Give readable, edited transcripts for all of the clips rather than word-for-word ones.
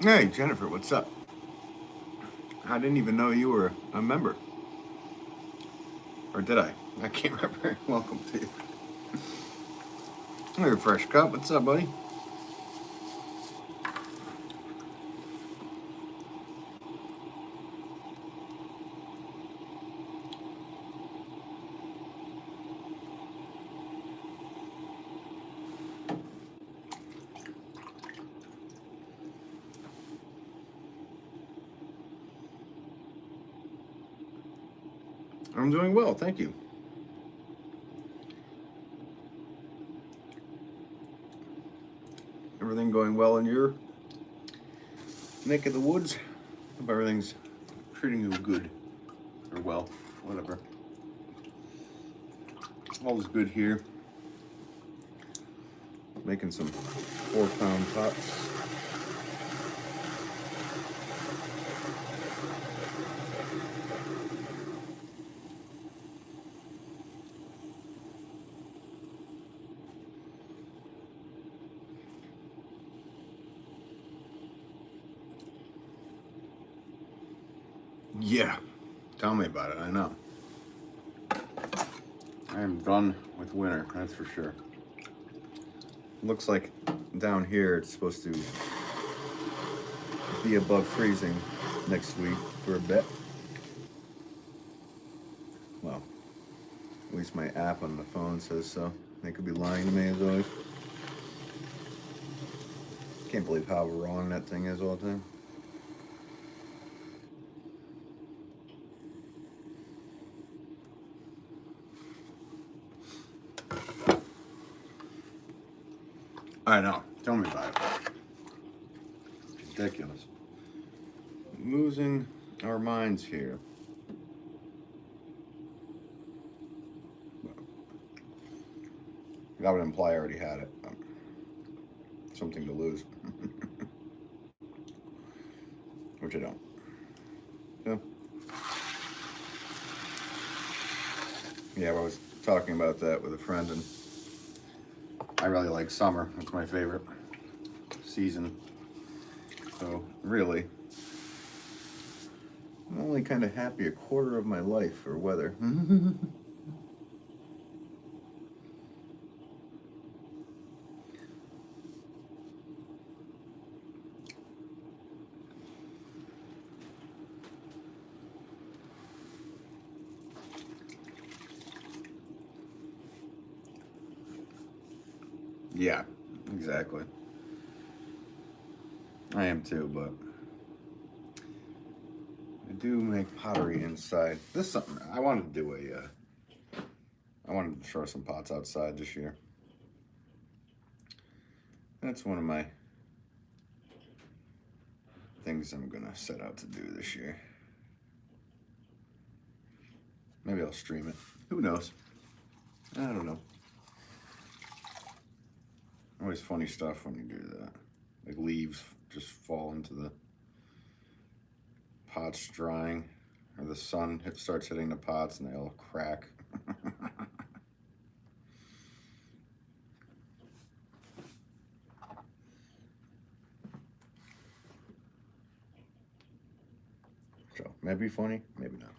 Hey, Jennifer, what's up? I didn't even know you were a member. Or did I? I can't remember. Welcome to you. Hey, Fresh Cup. What's up, buddy? I'm doing well, thank you. Everything going well in your neck of the woods? Hope everything's treating you good. Or well, whatever. All is good here. Making some 4-pound pots. Yeah, tell me about it, I know. I am done with winter, that's for sure. Looks like down here it's supposed to be above freezing next week for a bit. Well, at least my app on the phone says so. They could be lying to me as always. Can't believe how wrong that thing is all the time. I know. Tell me about it. It's ridiculous. Losing our minds here. That would imply I already had it. Something to lose. Which I don't. So, yeah, I was talking about that with a friend, and I really like summer. It's my favorite season. So, really, I'm only kind of happy a quarter of my life for weather. Yeah, exactly. I am too, but I do make pottery inside. This is something I wanted to do I wanted to throw some pots outside this year. That's one of my things I'm gonna set out to do this year. Maybe I'll stream it. Who knows? I don't know. Always funny stuff when you do that. Like leaves just fall into the pots drying, or the sun starts hitting the pots and they all crack. So, maybe funny, maybe not.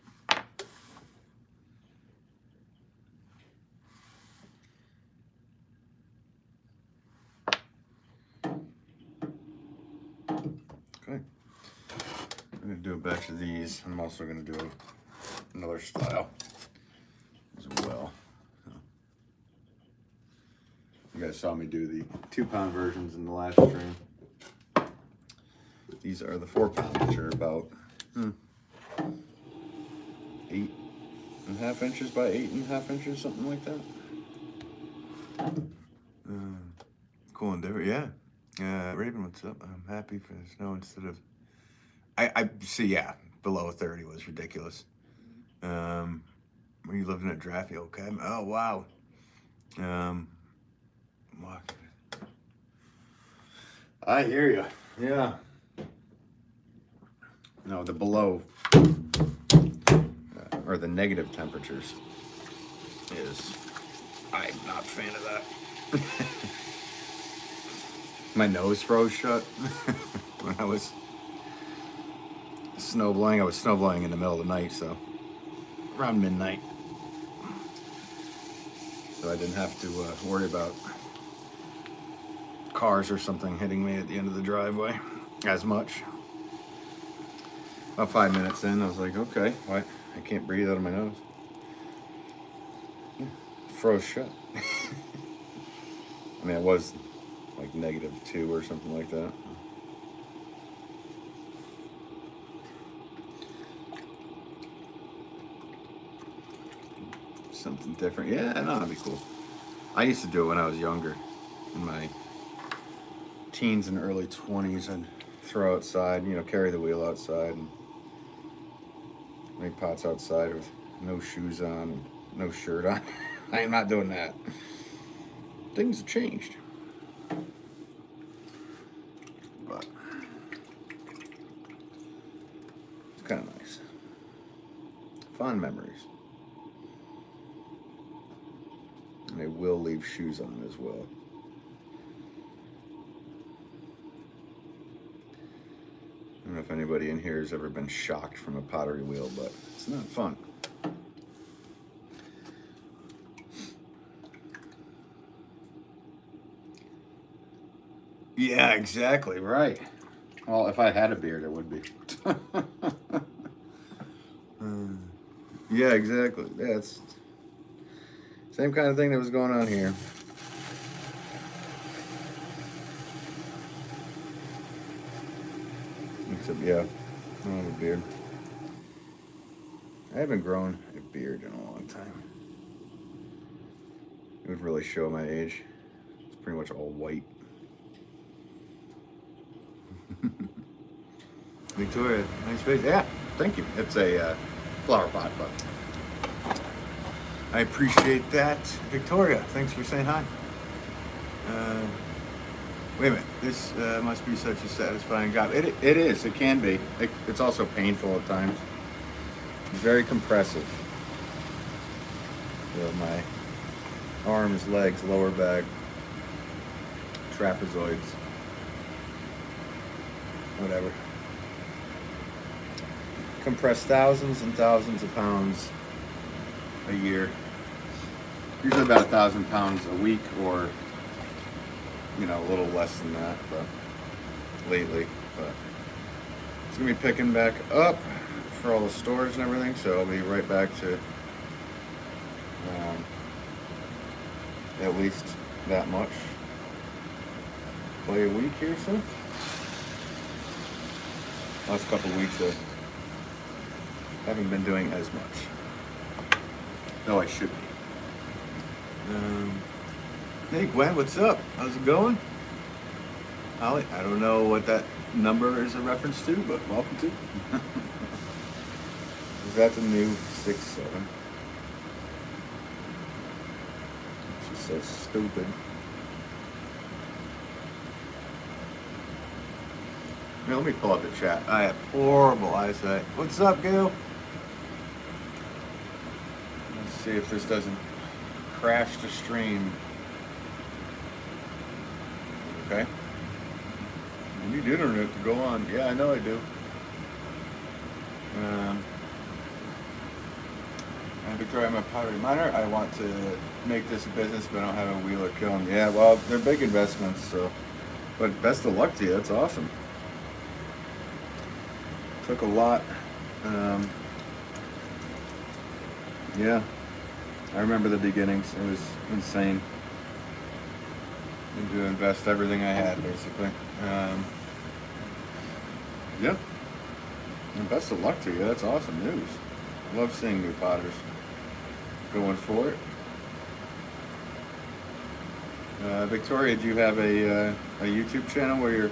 Okay. I'm gonna do a batch of these. I'm also gonna do another style as well. You guys saw me do the 2-pound versions in the last stream. These are the 4-pound, which are about 8.5 inches by 8.5 inches, something like that. Cool and different, yeah. Raven, what's up? I'm happy for the snow instead of. I see. Yeah, below 30 was ridiculous. Were you living at Draffy? Okay. Oh wow. What? I hear you. Yeah. No, the below or the negative temperatures is. I'm not a fan of that. My nose froze shut. when I was snowblowing. I was snowblowing in the middle of the night, so around midnight. So I didn't have to worry about cars or something hitting me at the end of the driveway as much. About 5 minutes in, I was like, okay, why? I can't breathe out of my nose. Froze shut. I mean, it was like -2 or something like that. Something different. Yeah, no, that'd be cool. I used to do it when I was younger. In my teens and early 20s, I'd throw outside, carry the wheel outside and make pots outside with no shoes on, no shirt on. I am not doing that. Things have changed. But it's kind of nice. Fond memories. And I will leave shoes on as well. I don't know if anybody in here has ever been shocked from a pottery wheel, but it's not fun. Yeah, exactly, right. Well, if I had a beard, it would be. Yeah, exactly. Yeah, it's same kind of thing that was going on here. Except, yeah, I don't have a beard. I haven't grown a beard in a long time. It would really show my age. It's pretty much all white. Victoria, nice face. Yeah, thank you. It's a flower pot, but I appreciate that. Victoria, thanks for saying hi. Wait a minute. This must be such a satisfying job. It is. It can be. It's also painful at times. It's very compressive. My arms, legs, lower back, trapezoids, whatever. Compress thousands and thousands of pounds a year. Usually about 1,000 pounds a week, or a little less than that, but lately. But it's gonna be picking back up for all the stores and everything, so I'll be right back to at least that much play a week here. So last couple of weeks I haven't been doing as much, though I should be. Hey Gwen, what's up? How's it going? Holly, I don't know what that number is a reference to, but welcome to. Is that the new 6-7? She's so stupid. Now, let me pull up the chat. I have horrible eyesight. What's up, Gail? Let's see if this doesn't crash the stream. Okay. You need internet to go on. Yeah, I know I do. Victoria, I'm a pottery miner. I want to make this a business, but I don't have a wheel or kiln. Yeah, well, they're big investments, so. But best of luck to you. That's awesome. Took a lot. Yeah. I remember the beginnings. It was insane. And to invest everything I had, basically. Yeah. And best of luck to you. That's awesome news. I love seeing new potters going for it. Victoria, do you have a YouTube channel where you're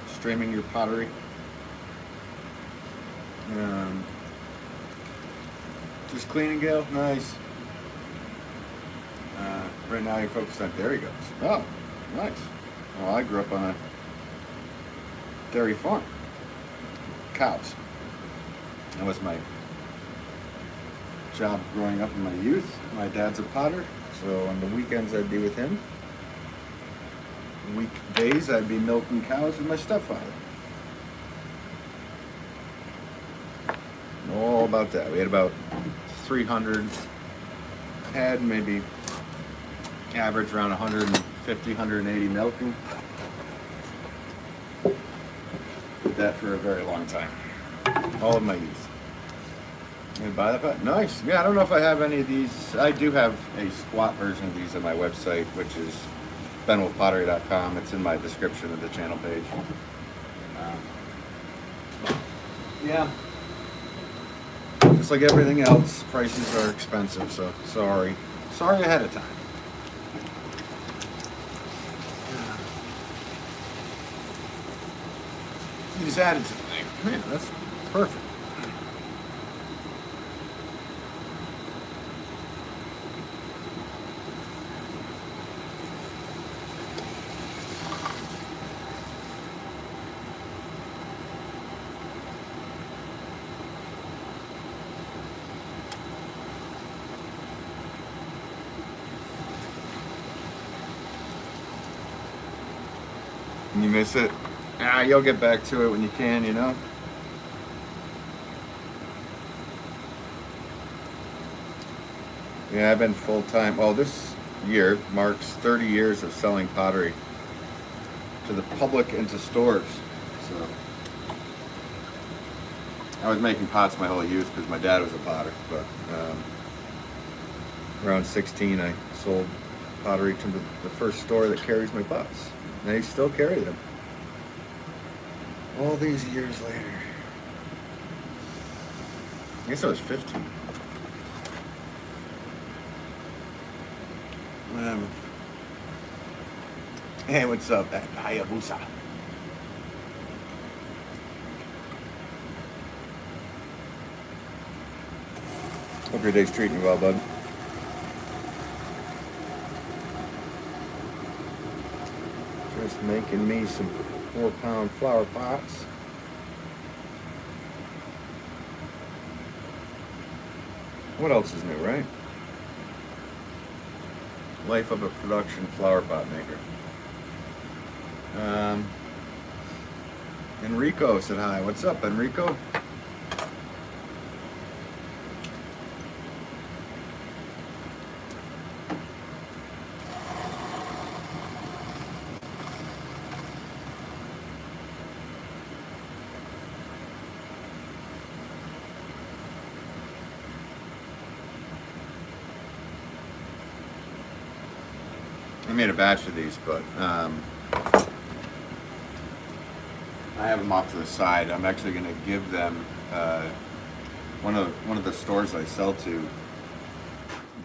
streaming your pottery? Just cleaning, Gail? Nice. Right now you're focused on dairy goats. Oh, nice. Well, I grew up on a dairy farm. Cows. That was my job growing up in my youth. My dad's a potter, so on the weekends I'd be with him. Weekdays I'd be milking cows with my stepfather. all about that. We had about 300, had maybe average around 150, 180 milking. Did that for a very long time. All of my youth. You buy that pot? Nice. Yeah, I don't know if I have any of these. I do have a squat version of these on my website, which is wolfpottery.com. It's in my description of the channel page. Yeah. Just like everything else, prices are expensive, so sorry. Sorry ahead of time. You just added something. Man, that's perfect. You miss it? You'll get back to it when you can, you know? Yeah, I've been full-time. Well, this year marks 30 years of selling pottery to the public and to stores. So I was making pots my whole youth because my dad was a potter, but around 16 I sold pottery to the first store that carries my pots. And they still carry them. All these years later. I guess I was 15. Hey, what's up? Hayabusa. Hope your day's treating you well, bud. Just making me some 4-pound flower pots. What else is new, right? Life of a production flower pot maker. Enrico said hi. What's up, Enrico? I made a batch of these, but I have them off to the side. I'm actually going to give them one of the stores I sell to.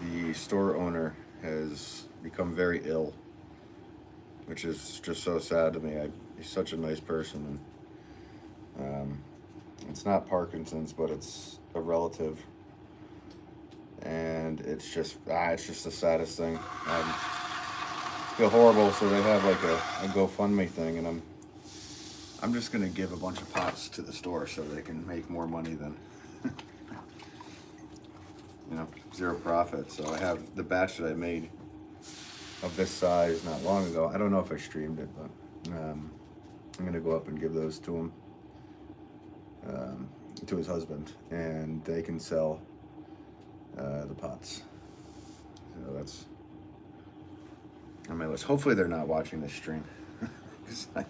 The store owner has become very ill, which is just so sad to me. He's such a nice person. And, it's not Parkinson's, but it's a relative, and it's just the saddest thing. Feel horrible, so they have like a GoFundMe thing, and I'm just gonna give a bunch of pots to the store so they can make more money than zero profit. So I have the batch that I made of this size not long ago. I don't know if I streamed it, but I'm gonna go up and give those to him, to his husband, and they can sell the pots. So that's on my list. Hopefully they're not watching this stream, because I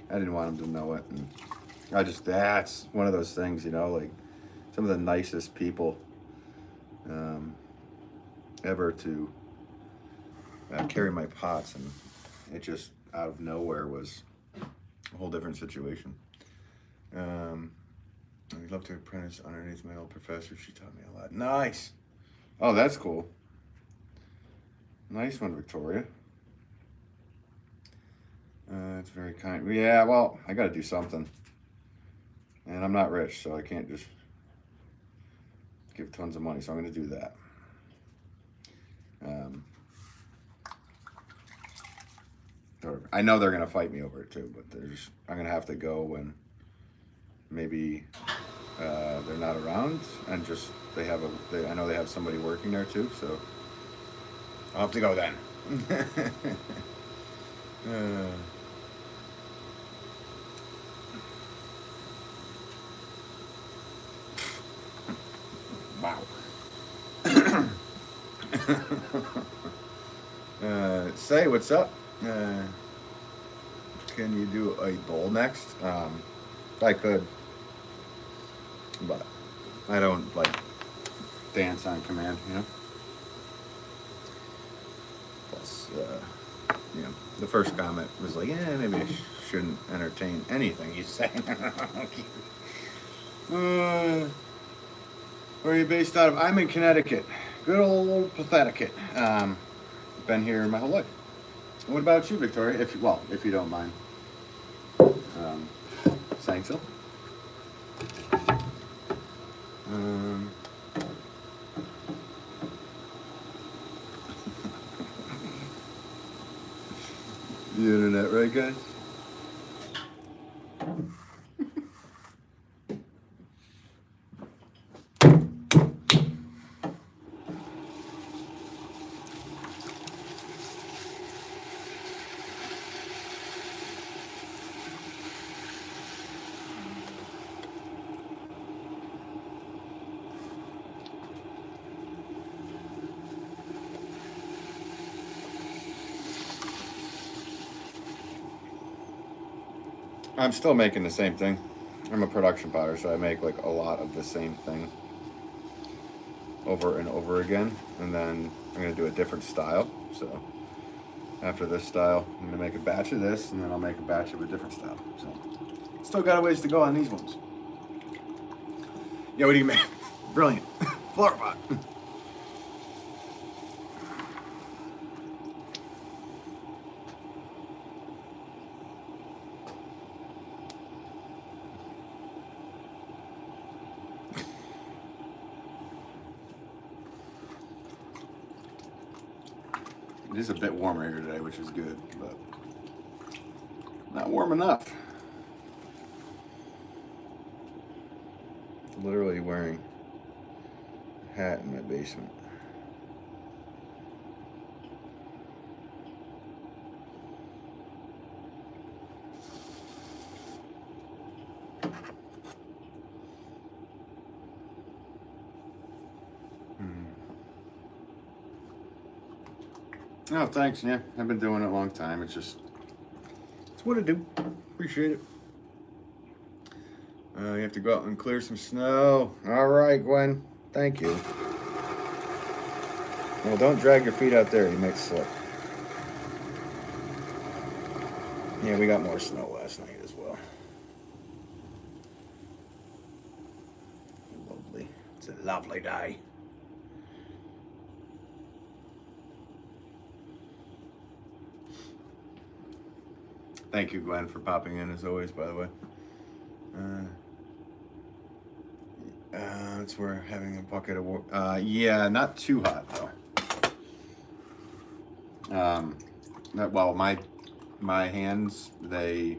didn't want them to know it. And that's one of those things, like some of the nicest people ever to carry my pots, and it just out of nowhere was a whole different situation. I'd love to apprentice underneath my old professor. She taught me a lot. Nice. Oh, that's cool. Nice one, Victoria. It's very kind. Yeah, well, I got to do something. And I'm not rich, so I can't just give tons of money. So I'm going to do that. I know they're going to fight me over it too, but I'm going to have to go when maybe they're not around, and just I know they have somebody working there too, so I'll have to go then. Wow. Say what's up. Can you do a bowl next? I could, but I don't like dance on command, you know. Plus, the first comment was like, yeah, maybe I shouldn't entertain anything you say. Where are you based out of? I'm in Connecticut. Good old Patheticate. Been here my whole life. What about you, Victoria? If you don't mind saying so. The internet, right, guys? I'm still making the same thing. I'm a production potter, so I make like a lot of the same thing over and over again, and then I'm gonna do a different style. So after this style, I'm gonna make a batch of this, and then I'll make a batch of a different style. So still got a ways to go on these ones. Yeah, what do you make? Brilliant. Flower pot. It is a bit warmer here today, which is good, but not warm enough. Literally wearing a hat in my basement. Oh, thanks. Yeah, I've been doing it a long time. It's what I do. Appreciate it. You have to go out and clear some snow. All right, Gwen. Thank you. Well, don't drag your feet out there. You might slip. Yeah, we got more snow last night as well. Lovely. It's a lovely day. Thank you, Gwen, for popping in as always, by the way. It's we're having a bucket of water. Yeah, not too hot though. Well, my hands, they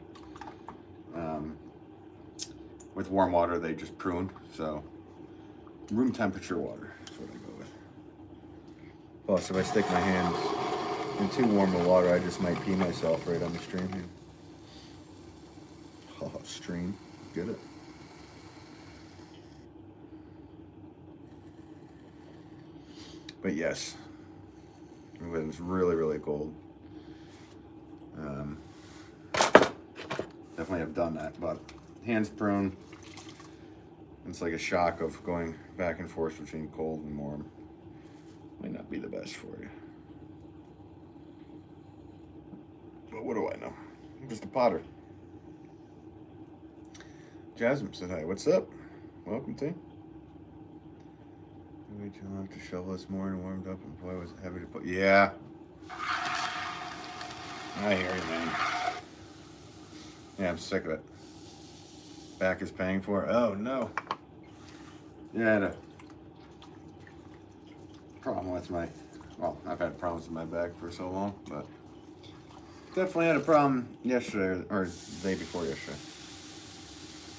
with warm water they just prune. So room temperature water is what I go with. Plus, if I stick my hands in too warm of water, I just might pee myself right on the stream here. Oh, stream, get it? But yes, it was really, really cold. Definitely have done that, but hands prone. It's like a shock of going back and forth between cold and warm. Might not be the best for you. But what do I know? I'm just a potter. Jasmine said hi. What's up? Welcome, team. Wait too long to shovel this morning, warmed up, and boy was it heavy to put. Yeah. I hear you, man. Yeah, I'm sick of it. Back is paying for it. Oh, no. Yeah, I had a problem with I've had problems with my back for so long, but definitely had a problem yesterday, or the day before yesterday.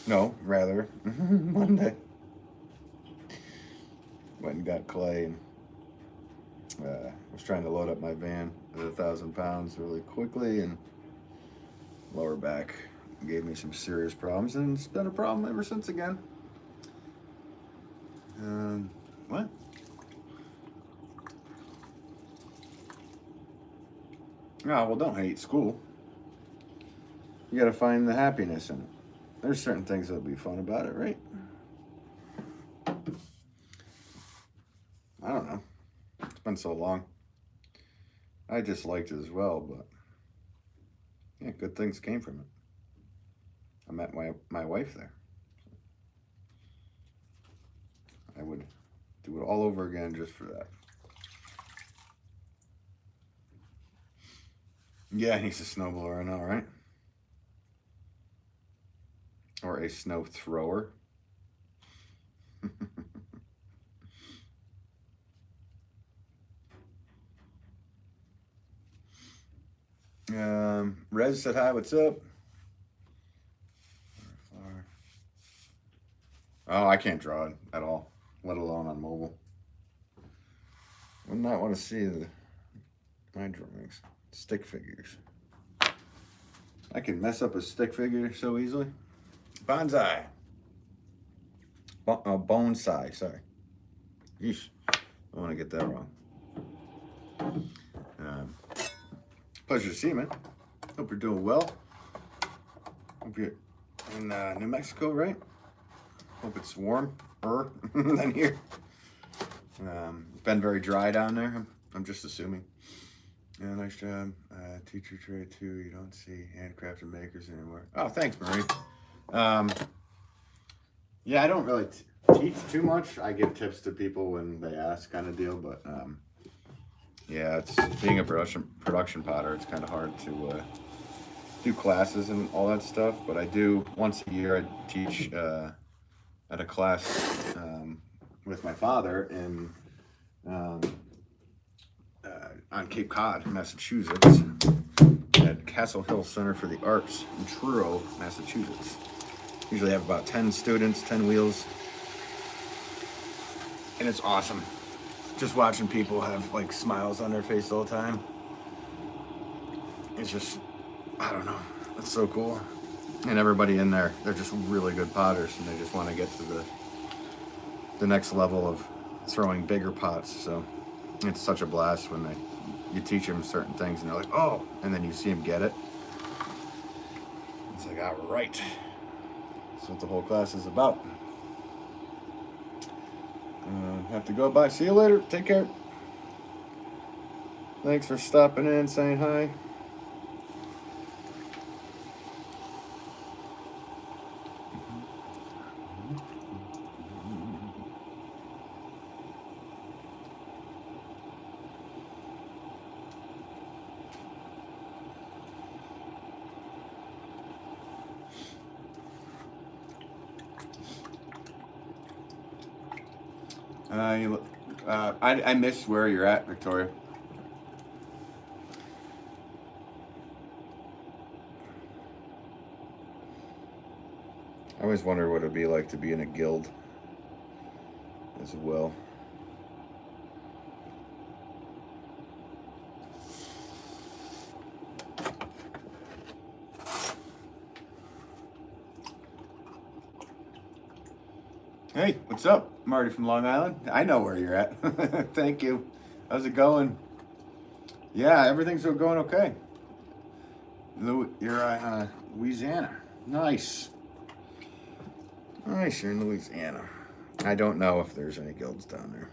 No, rather, Monday. Went and got clay and was trying to load up my van at 1,000 pounds really quickly, and lower back gave me some serious problems, and it's been a problem ever since again. Oh, well, don't hate school. You got to find the happiness in it. There's certain things that'll be fun about it, right? I don't know. It's been so long. I just liked it as well, but yeah, good things came from it. I met my wife there. I would do it all over again just for that. Yeah, he's a snowblower, I know, right? Or a snow thrower. Rez said hi, what's up? Oh, I can't draw it at all, let alone on mobile. Would not want to see my drawings. Stick figures. I can mess up a stick figure so easily. Bonsai. Bonsai, sorry. Yeesh. I want to get that wrong. Pleasure to see you, man. Hope you're doing well. Hope you're in New Mexico, right? Hope it's warmer than here. It's been very dry down there. I'm just assuming. Yeah, nice job. Teacher trade too. You don't see handcrafted makers anymore. Oh, thanks, Marie. Yeah, I don't really teach too much. I give tips to people when they ask, kind of deal. But yeah, it's being a production potter. It's kind of hard to do classes and all that stuff. But I do once a year. I teach at a class with my father in. On Cape Cod, Massachusetts, at Castle Hill Center for the Arts in Truro, Massachusetts. Usually have about 10 students, 10 wheels, and it's awesome. Just watching people have like smiles on their face all the time. It's just, I don't know, it's so cool. And everybody in there, they're just really good potters, and they just want to get to the next level of throwing bigger pots. So it's such a blast when you teach them certain things and they're like, oh, and then you see them get it. It's like, all right. That's what the whole class is about. Have to go. Bye. See you later. Take care. Thanks for stopping in, saying hi. I miss where you're at, Victoria. I always wonder what it'd be like to be in a guild as well. Hey, what's up? Marty from Long Island. I know where you're at. Thank you. How's it going? Yeah, everything's going okay. You're in Louisiana. Nice. Nice, you're in Louisiana. I don't know if there's any guilds down there.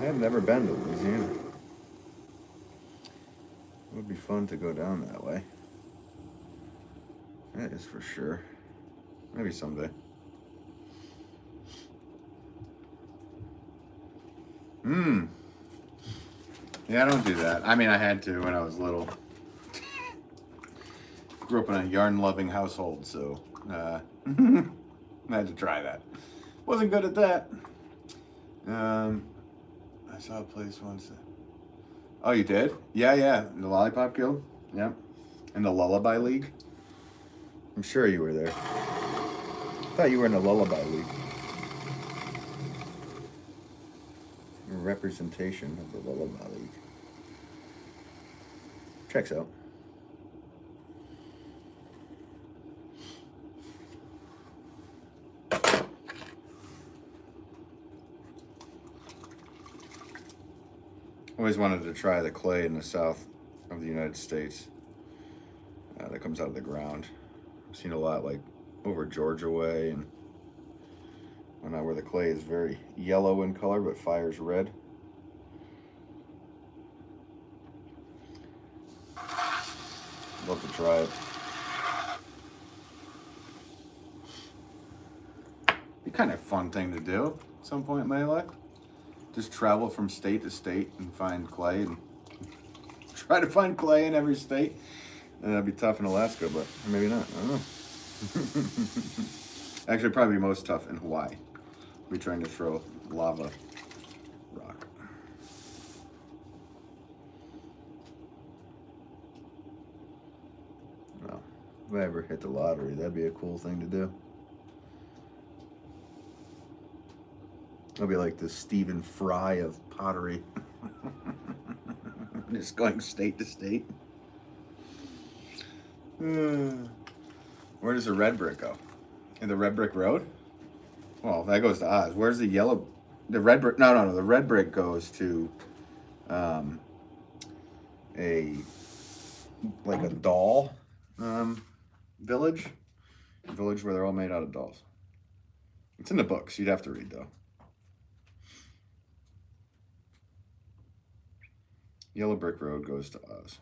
I've never been to Louisiana. It would be fun to go down that way. That is for sure. Maybe someday. Yeah, I don't do that. I mean, I had to when I was little. Grew up in a yarn-loving household, so I had to try that. Wasn't good at that. I saw a place once. Oh, you did? Yeah. The Lollipop Guild? Yep. And the Lullaby League? I'm sure you were there. I thought you were in the Lullaby League. A representation of the Lullaby League. Checks out. Always wanted to try the clay in the south of the United States that comes out of the ground. I've seen a lot like over Georgia way and where the clay is very yellow in color but fire's red. Love to try it. Be kind of a fun thing to do at some point in my life. Just travel from state to state and find clay and try to find clay in every state. And that'd be tough in Alaska, but maybe not. I don't know. Actually, probably most tough in Hawaii. We're trying to throw lava rock. Well, if I ever hit the lottery, that'd be a cool thing to do. I'll be like the Stephen Fry of pottery. Just going state to state. Where does the red brick go? In the red brick road? Well, that goes to Oz. Where's the yellow? The red brick? No. The red brick goes to a doll village. A village where they're all made out of dolls. It's in the books. You'd have to read though. Yellow brick road goes to Oz.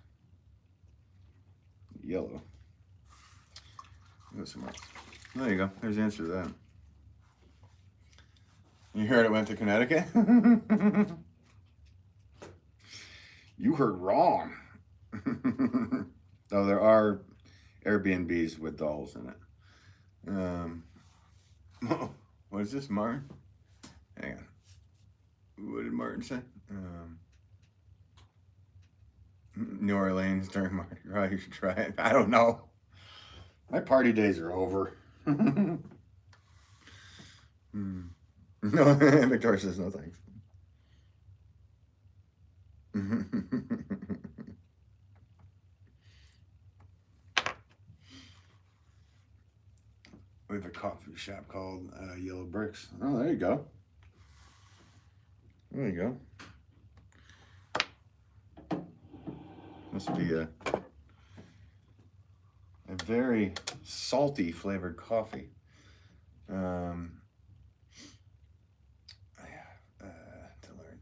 Yellow. Go somewhere. There you go. There's the answer to that. You heard it went to Connecticut? You heard wrong. Oh, there are Airbnbs with dolls in it. What is this, Martin? Hang on. What did Martin say? New Orleans during Mardi Gras, you should try it. I don't know. My party days are over. No, Victoria says no thanks. We have a coffee shop called Yellow Bricks. Oh, there you go. There you go. Must be a very salty flavored coffee. To learn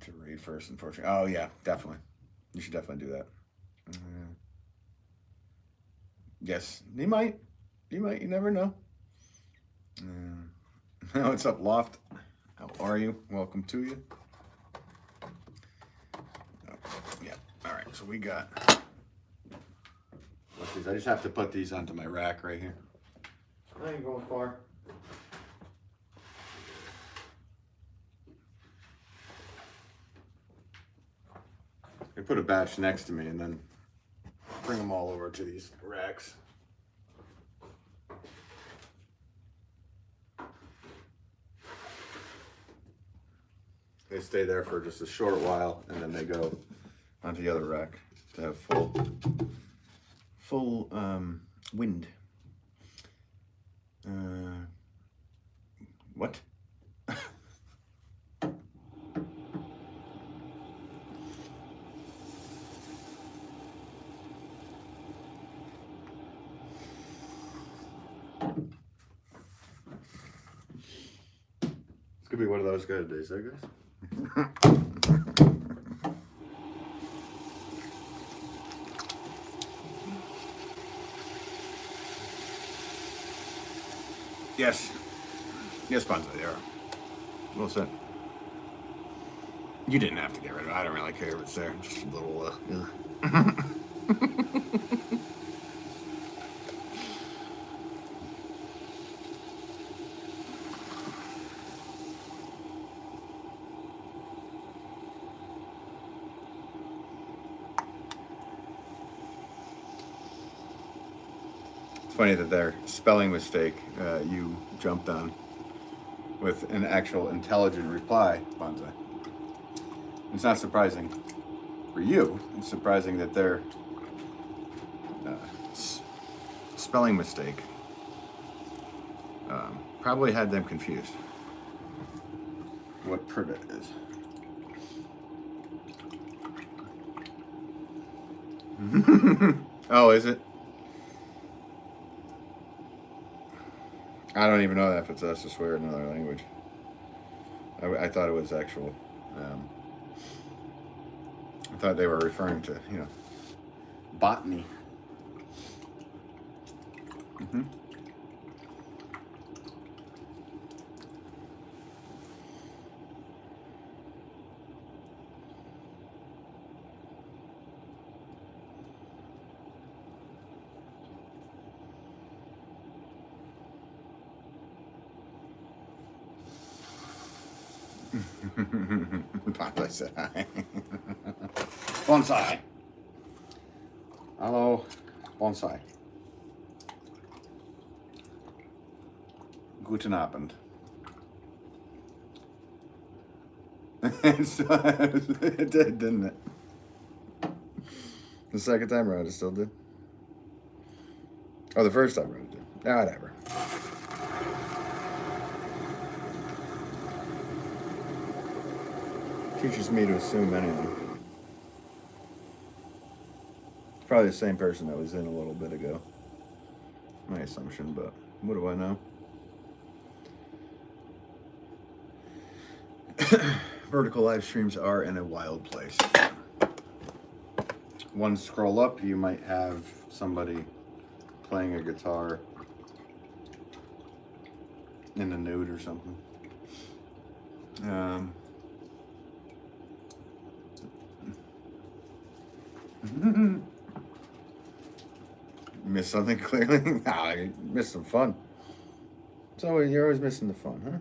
to read first, unfortunately. Oh yeah, definitely. You should definitely do that. Yes, you might. You never know. Now it's up, Loft. How are you? Welcome to you. Yeah. All right. So we got. I just have to put these onto my rack right here. I ain't going far. I put a batch next to me and then bring them all over to these racks. They stay there for just a short while and then they go onto the other rack to have full wind. What? It's gonna be one of those kind of days, I guess. Yes. Yes, Bonzo, they are. Well said. You didn't have to get rid of it. I don't really care if it's there. Just a little, It's funny that their spelling mistake you jumped on with an actual intelligent reply, Bonzo. It's not surprising for you. It's surprising that their spelling mistake probably had them confused. What privet is. Oh, is it? I don't even know if it's us to swear in another language. I thought it was actual. Um, I thought they were referring to, botany. Mm-hmm. Papa said hi. Bonsai. Hello, bonsai. Guten Abend. It did, didn't it? The second time around, it still did. Oh, the first time around, it did. Yeah, whatever. Teaches me to assume anything. It's probably the same person that was in a little bit ago. My assumption, but what do I know? Vertical live streams are in a wild place. One scroll up, you might have somebody playing a guitar in the nude or something. Missed something clearly? Nah, you missed some fun. So you're always missing the fun, huh?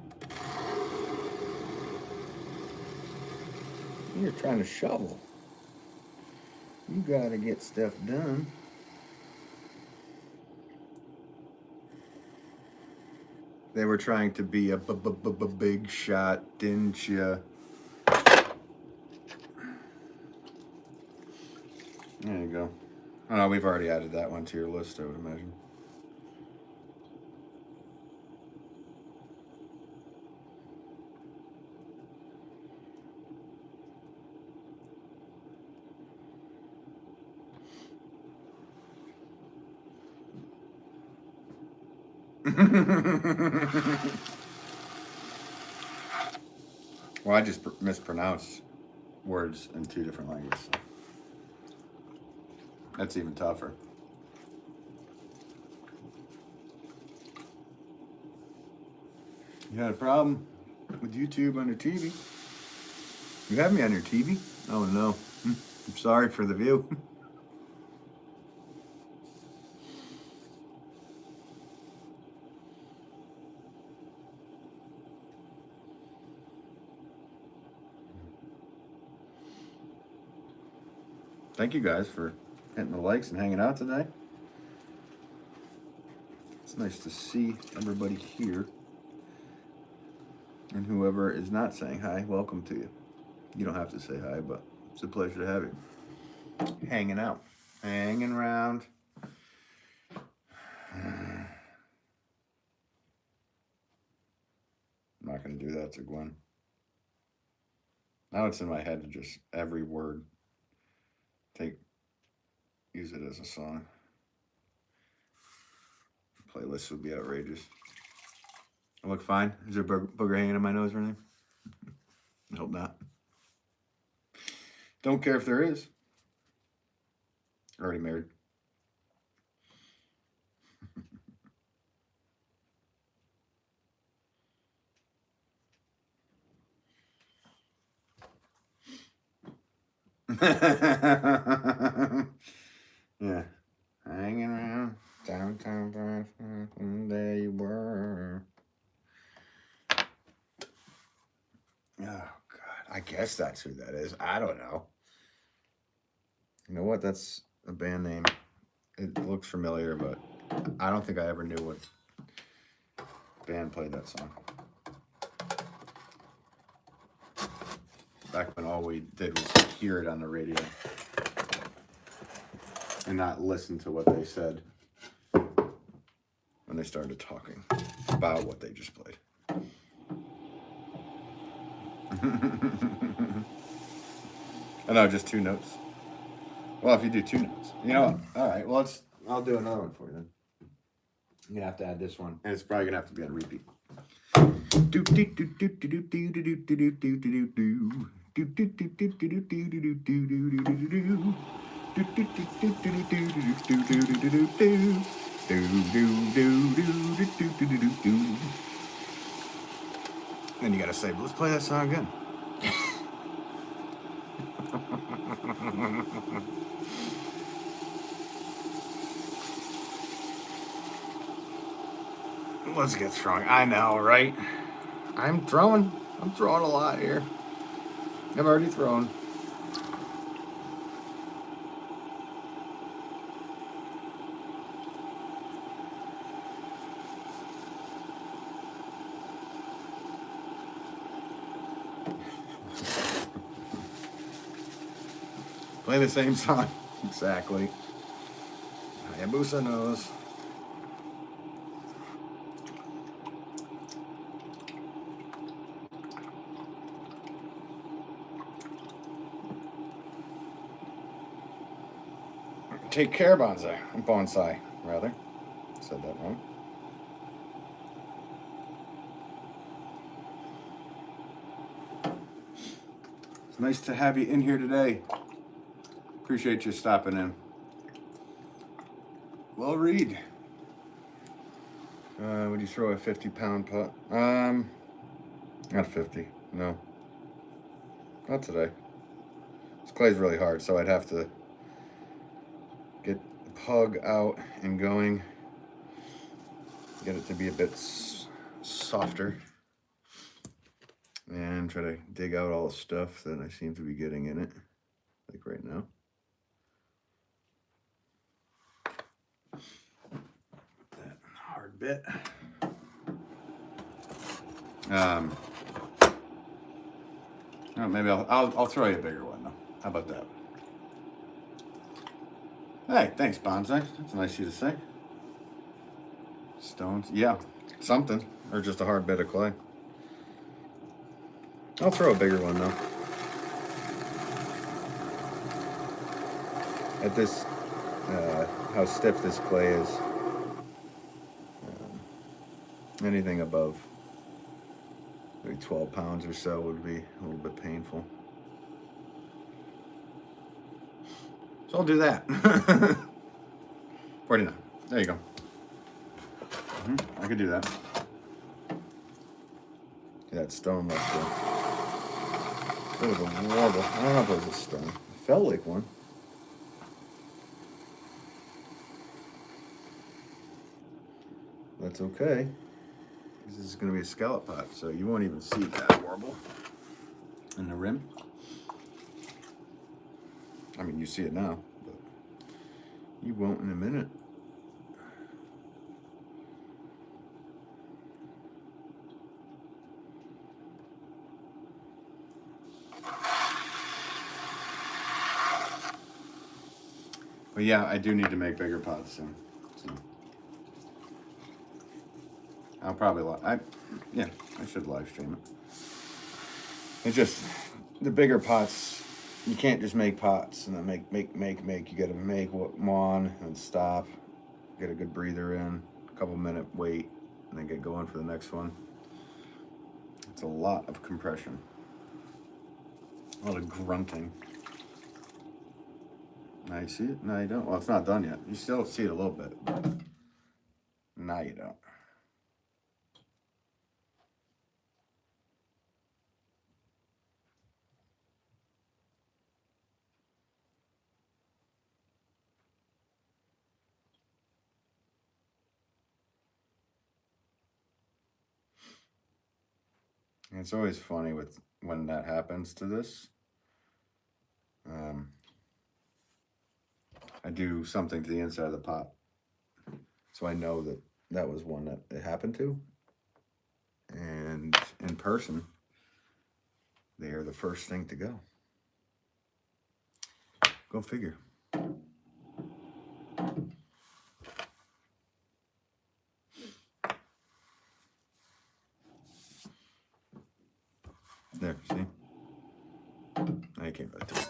You're trying to shovel. You gotta get stuff done. They were trying to be a big shot, didn't you? There you go. Oh no, we've already added that one to your list, I would imagine. Well, I just mispronounce words in 2 different languages. So that's even tougher. You had a problem with YouTube on your TV? You have me on your TV? Oh no. I'm sorry for the view. Thank you guys for hitting the likes and hanging out today. It's nice to see everybody here. And whoever is not saying hi, welcome to you. You don't have to say hi, but it's a pleasure to have you. Hanging out. Hanging around. I'm not going to do that to Gwen. Now it's in my head to just every word use it as a song. Playlists would be outrageous. I look fine. Is there a booger hanging in my nose or anything? I hope not. Don't care if there is. Already married. Yeah. Hanging around downtown, there you were. Oh, God. I guess that's who that is. I don't know. You know what? That's a band name. It looks familiar, but I don't think I ever knew what band played that song. Back when all we did was hear it on the radio and not listen to what they said when they started talking about what they just played. I know, just 2 notes. Well, if you do 2 notes. You know what? All right. Well, I'll do another one for you then. I'm going to have to add this one. And it's probably going to have to be on repeat. Then you gotta say, let's play that song again. Let's get strong. I know, right? I'm throwing a lot here. I've already thrown. Play the same song. Exactly. Hayabusa knows. Take care, bonsai. Bonsai, rather. Said that wrong. It's nice to have you in here today. Appreciate you stopping in. Well, Reed. Would you throw a 50-pound putt? Not 50. No. Not today. This clay's really hard, so I'd have to get the pug out and going. Get it to be a bit softer. And try to dig out all the stuff that I seem to be getting in it. Like right now. That hard bit. Oh, maybe I'll throw you a bigger one though. How about that? Hey, thanks, Bonsai. That's nice of you to say. Stones, yeah, something, or just a hard bit of clay. I'll throw a bigger one though. At this, how stiff this clay is, anything above maybe 12 pounds or so would be a little bit painful. So I'll do that. 49. There you go. I could do that. That stone left there. It was a warble. I don't know if it was a stone. It felt like one. That's okay. This is going to be a scallop pot, so you won't even see that warble in the rim. I mean, you see it now, but you won't in a minute. But yeah, I do need to make bigger pots soon. So I'll probably I should live stream it. It's just the bigger pots. You can't just make pots and then make. You got to make one and stop. Get a good breather in. A couple minute wait, and then get going for the next one. It's a lot of compression. A lot of grunting. Now you see it? No, you don't. Well, it's not done yet. You still see it a little bit, but now you don't. And it's always funny when that happens to this. I do something to the inside of the pot, so I know that was one that it happened to. And in person, they are the first thing to go. Go figure. There, see? Now you came back to it.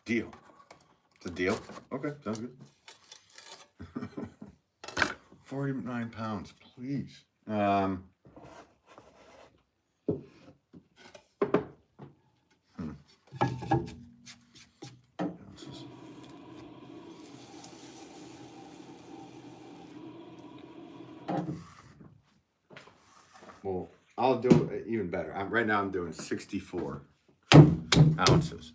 Deal. It's a deal? Okay, sounds good. 49 pounds, please. Ounces. Well, I'll do it even better. Right now I'm doing 64 ounces.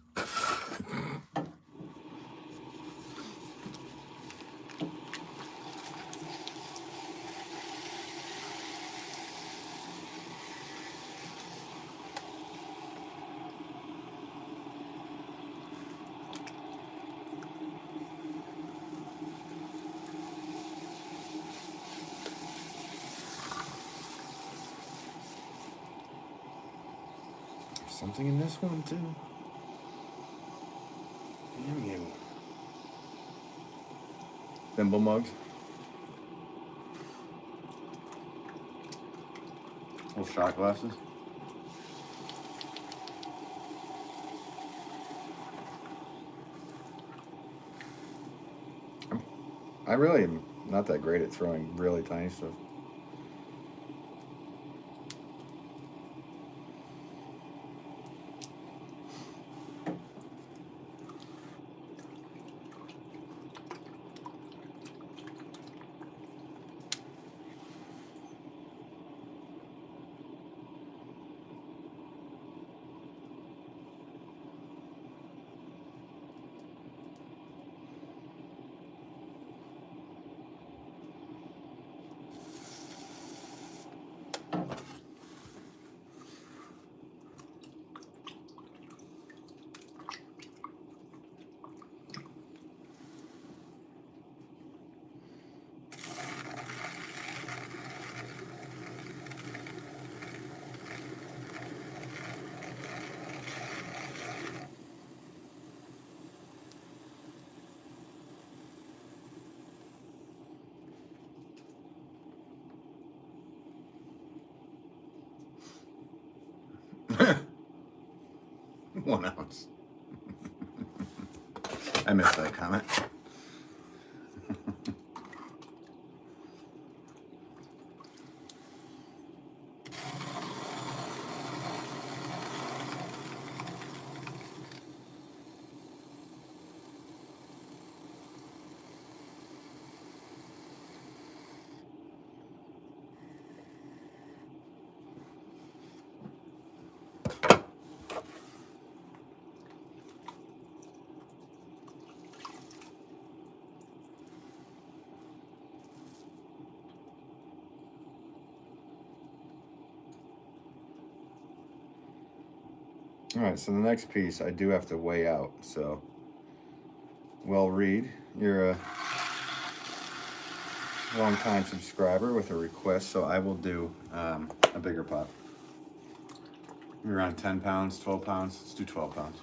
Something in this one too. Thimble mugs. Little shot glasses. I really am not that great at throwing really tiny stuff. One ounce. I missed that comment. All right, so the next piece I do have to weigh out. So, well, Reed, you're a long-time subscriber with a request, so I will do a bigger pot. Around 10 pounds, 12 pounds. Let's do 12 pounds.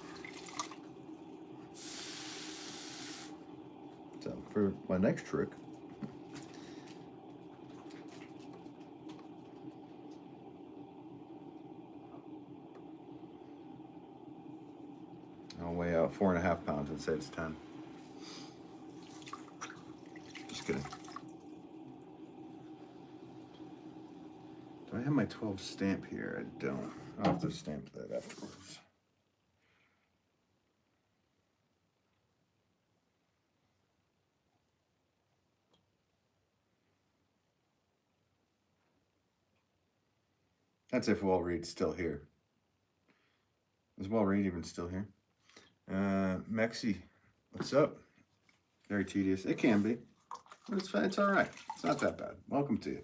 So for my next trick, I'll weigh out 4.5 pounds and say it's 10. Just kidding. Do I have my 12 stamp here? I don't. I'll have to stamp that afterwards. That's if Will Reed's still here. Is Will Reed even still here? Mexi, what's up? Very tedious. It can be, but it's all right. It's not that bad. Welcome to you.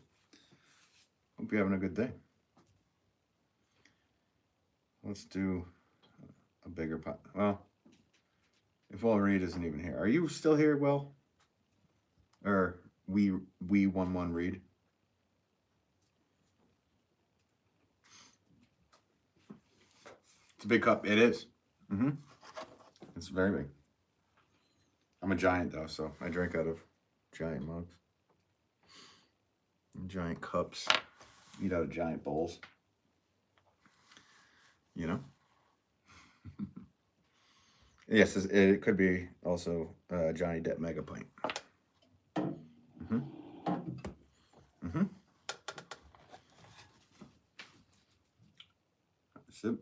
Hope you're having a good day. Let's do a bigger pot. Well, if Will Reed isn't even here, are you still here, Will? Or we 11 Reed? It's a big cup. It is. Mm-hmm. It's very big. I'm a giant though, so I drink out of giant mugs, giant cups, eat out of giant bowls. You know? Yes, it could be also Johnny Depp Mega Pint. Mm-hmm. Mm-hmm. So,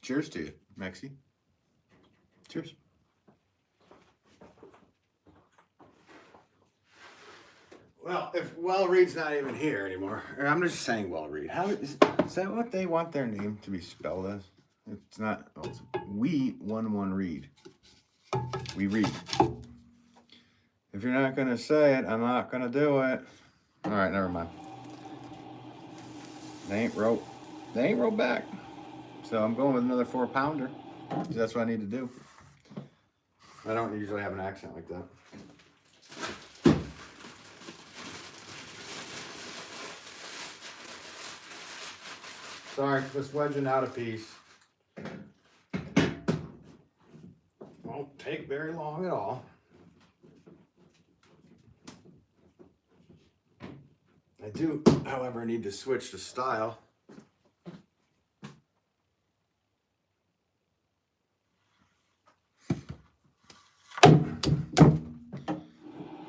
cheers to you, Maxie. Cheers. Well, if Well Reed's not even here anymore, or I'm just saying Well Reed. How is that what they want their name to be spelled as? It's not. Oh, it's We One Read. We read. If you're not gonna say it, I'm not gonna do it. All right, never mind. They ain't wrote back. So I'm going with another 4-pounder. That's what I need to do. I don't usually have an accent like that. Sorry, just wedging out a piece. Won't take very long at all. I do, however, need to switch to style.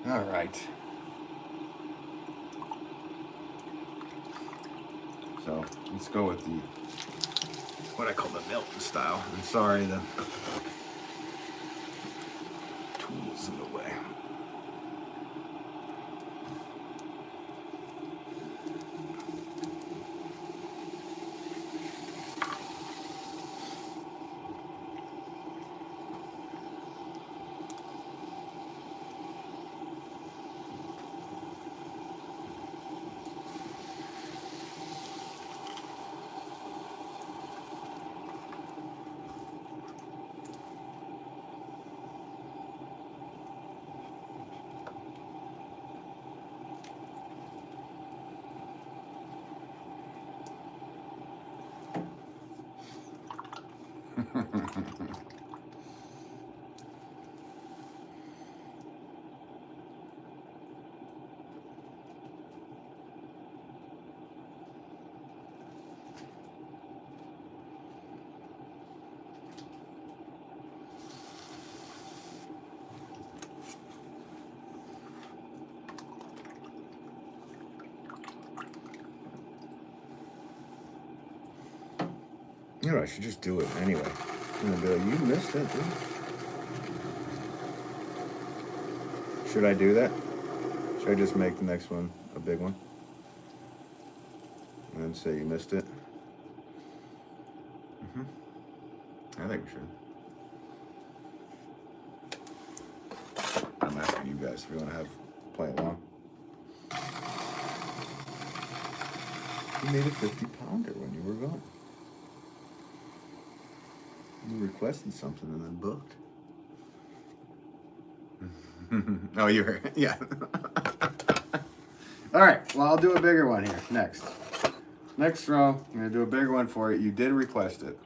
All right. So let's go with what I call the Milton style. I'm sorry, the tools in the way. You know, I should just do it anyway. I'm gonna be like, you missed it, dude. Should I do that? Should I just make the next one a big one? And then say you missed it? Mm-hmm. I think we should. I'm asking you guys if you want to play along. You made a 50-pounder when you were gone. You requested something and then booked. Oh, you were, yeah. All right, well, I'll do a bigger one here next. Next row, I'm going to do a bigger one for you. You did request it.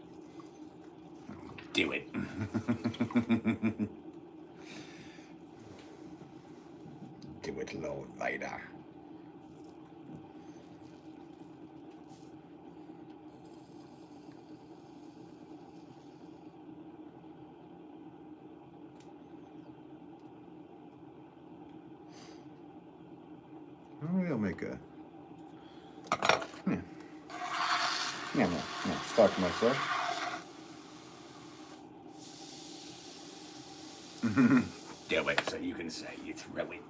Do it. Do it a little later. Maybe I'll make a... Yeah, just talk to myself. Do it so you can say you throw it.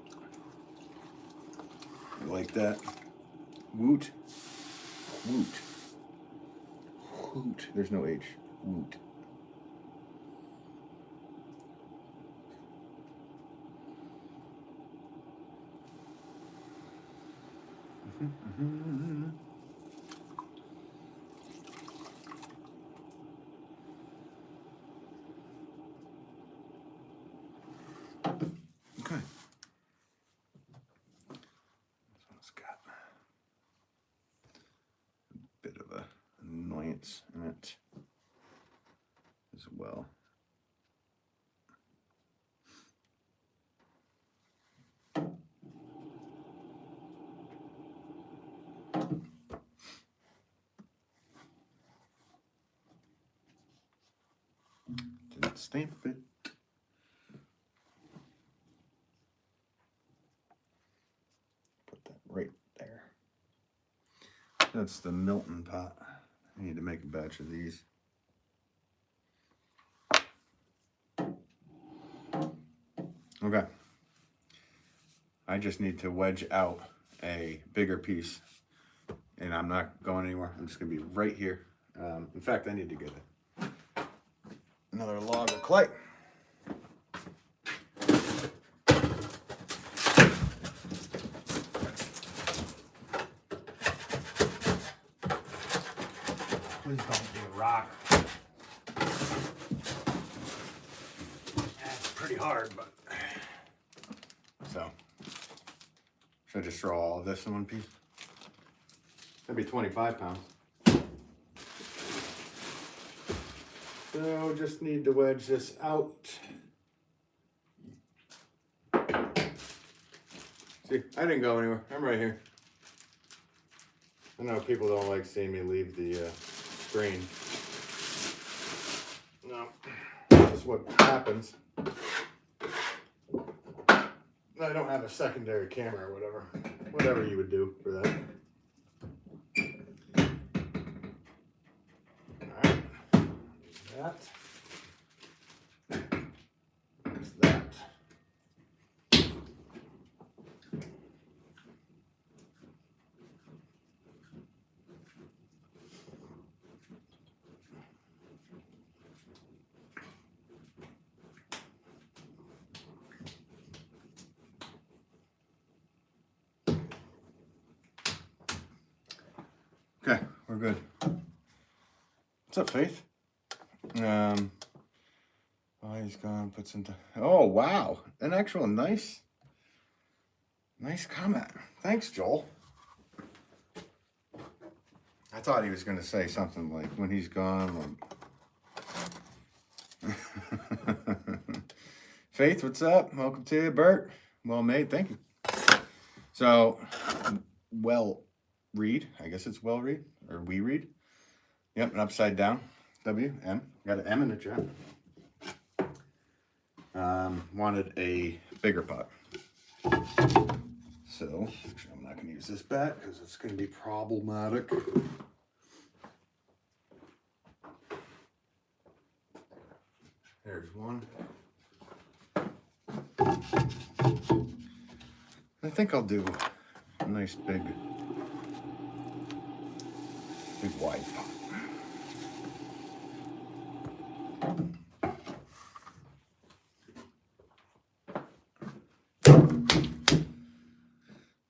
You like that? Woot. Woot. Woot. There's no H. Woot. Okay. This one's got a bit of an annoyance in it as well. Didn't Stamp it. Put that right there. That's the Milton pot. I need to make a batch of these. Okay. I just need to wedge out a bigger piece, and I'm not going anywhere. I'm just going to be right here. In fact, I need to get another log of clay. Please don't be a rock. That's pretty hard, but so should I just throw all of this in one piece? That'd be 25 pounds. So just need to wedge this out. See, I didn't go anywhere. I'm right here. I know people don't like seeing me leave the screen. No, that's what happens. I don't have a secondary camera or whatever you would do for that. All right, there's that. Okay, we're good. What's up, Faith? Oh, he's gone. Put some. Oh, wow! An actual nice comment. Thanks, Joel. I thought he was going to say something like, "When he's gone." Like... Faith, what's up? Welcome to you, Bert. Well made. Thank you. So, well. Read, I guess it's well read, or we read. Yep, an upside down. W, M. Got an M in the chat. Wanted a bigger pot. So, actually, I'm not going to use this bat because it's going to be problematic. There's one. I think I'll do a nice big wide pot.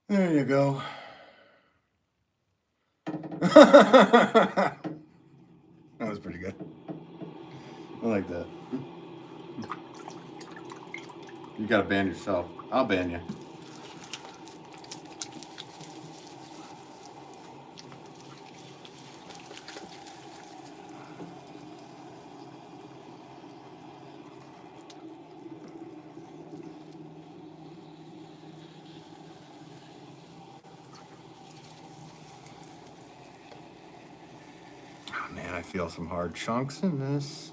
There you go. That was pretty good. I like that. You gotta ban yourself. I'll ban you. Man, I feel some hard chunks in this.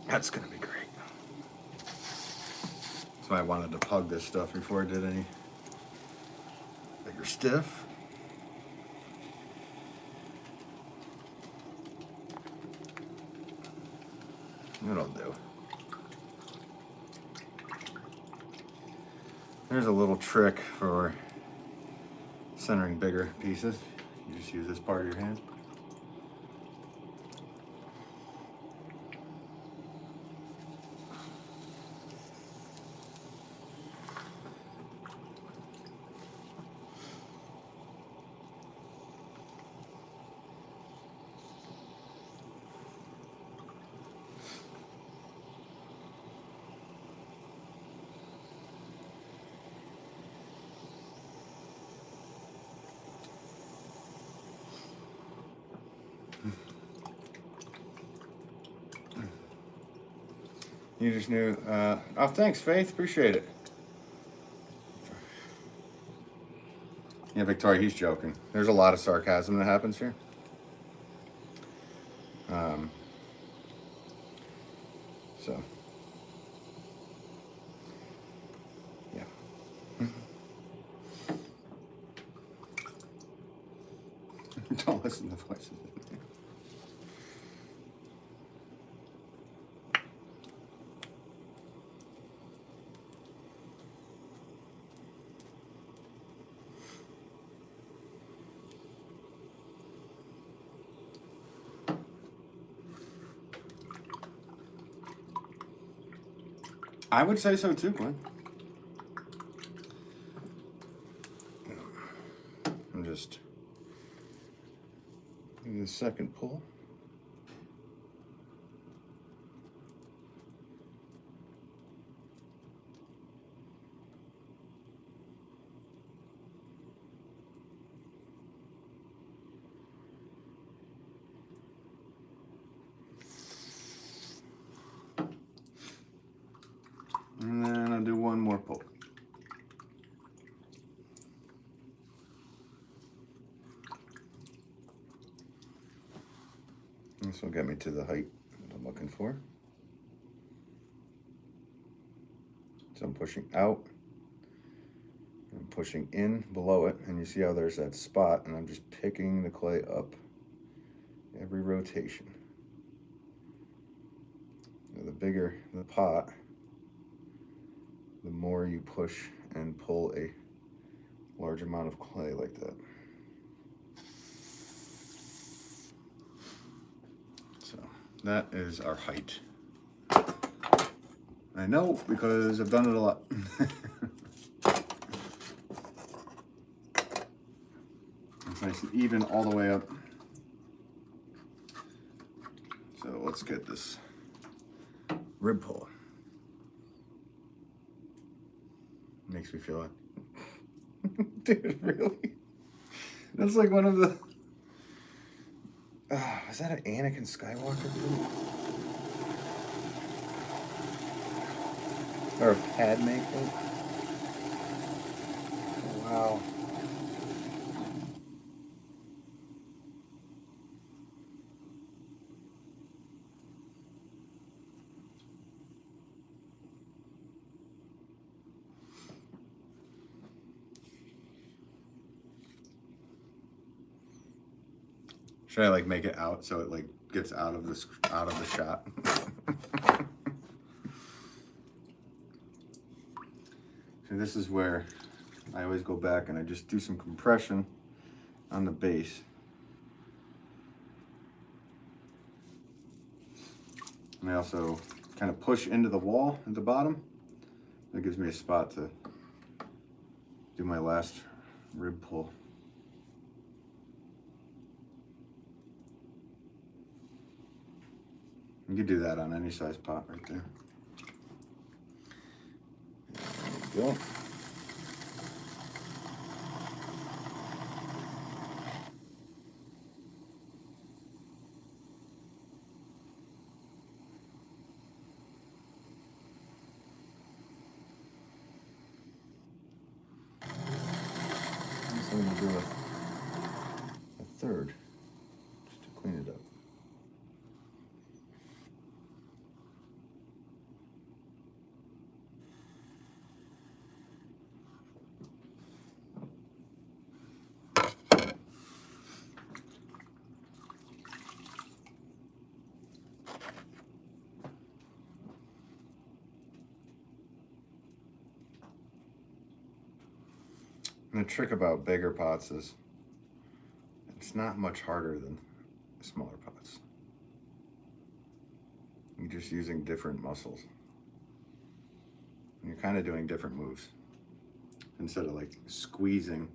That's gonna be great. So I wanted to plug this stuff before I did any bigger stiff. It'll do. There's a little trick for centering bigger pieces. You just use this part of your hand. You just knew. Oh, thanks, Faith. Appreciate it. Yeah, Victoria, he's joking. There's a lot of sarcasm that happens here. So, yeah. Don't listen to voices. I would say so too, Glenn. I'm just doing the second pull. And then I'll do one more pull. This will get me to the height that I'm looking for. So I'm pushing out, I'm pushing in below it, and you see how there's that spot, and I'm just picking the clay up every rotation. Now, the bigger the pot, the more you push and pull a large amount of clay like that. So that is our height. I know because I've done it a lot. It's nice and even all the way up. So let's get this rib pull. Makes me feel like, dude, really? That's like one of the. Is that an Anakin Skywalker thing? Or a Padme thing? Oh, wow. Should I like make it out so it like gets out of the shot? So this is where I always go back and I just do some compression on the base. And I also kind of push into the wall at the bottom. That gives me a spot to do my last rib pull. You could do that on any size pot right there. There you go. So I'm going to do a third just to clean it up. And the trick about bigger pots is it's not much harder than smaller pots. You're just using different muscles. And you're kind of doing different moves. Instead of like squeezing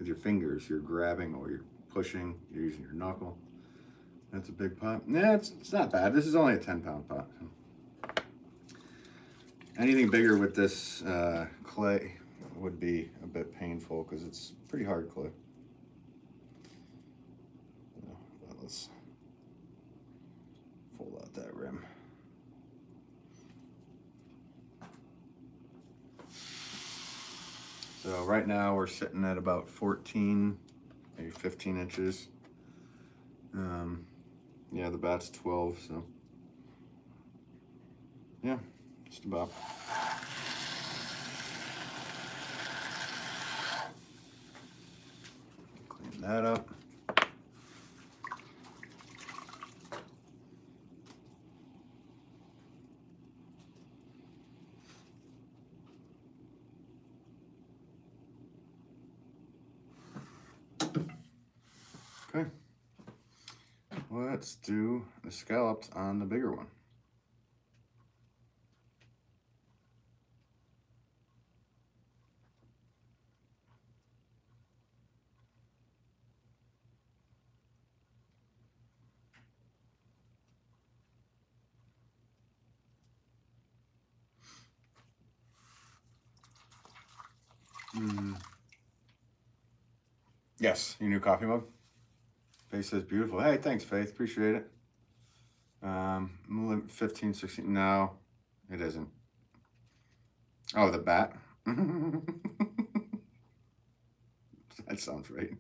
with your fingers, you're grabbing or you're pushing, you're using your knuckle. That's a big pot. Yeah, it's not bad. This is only a 10-pound pot. So. Anything bigger with this clay would be a bit painful because it's pretty hard clay. But let's fold out that rim. So right now we're sitting at about 14, maybe 15 inches. Yeah, the bat's 12, so Yeah, just about. Clean that up. Okay. Let's do the scallops on the bigger one. Yes, your new coffee mug. Faith says beautiful. Hey, thanks, Faith. Appreciate it. 15, 16. No, it isn't. Oh, the bat. That sounds right.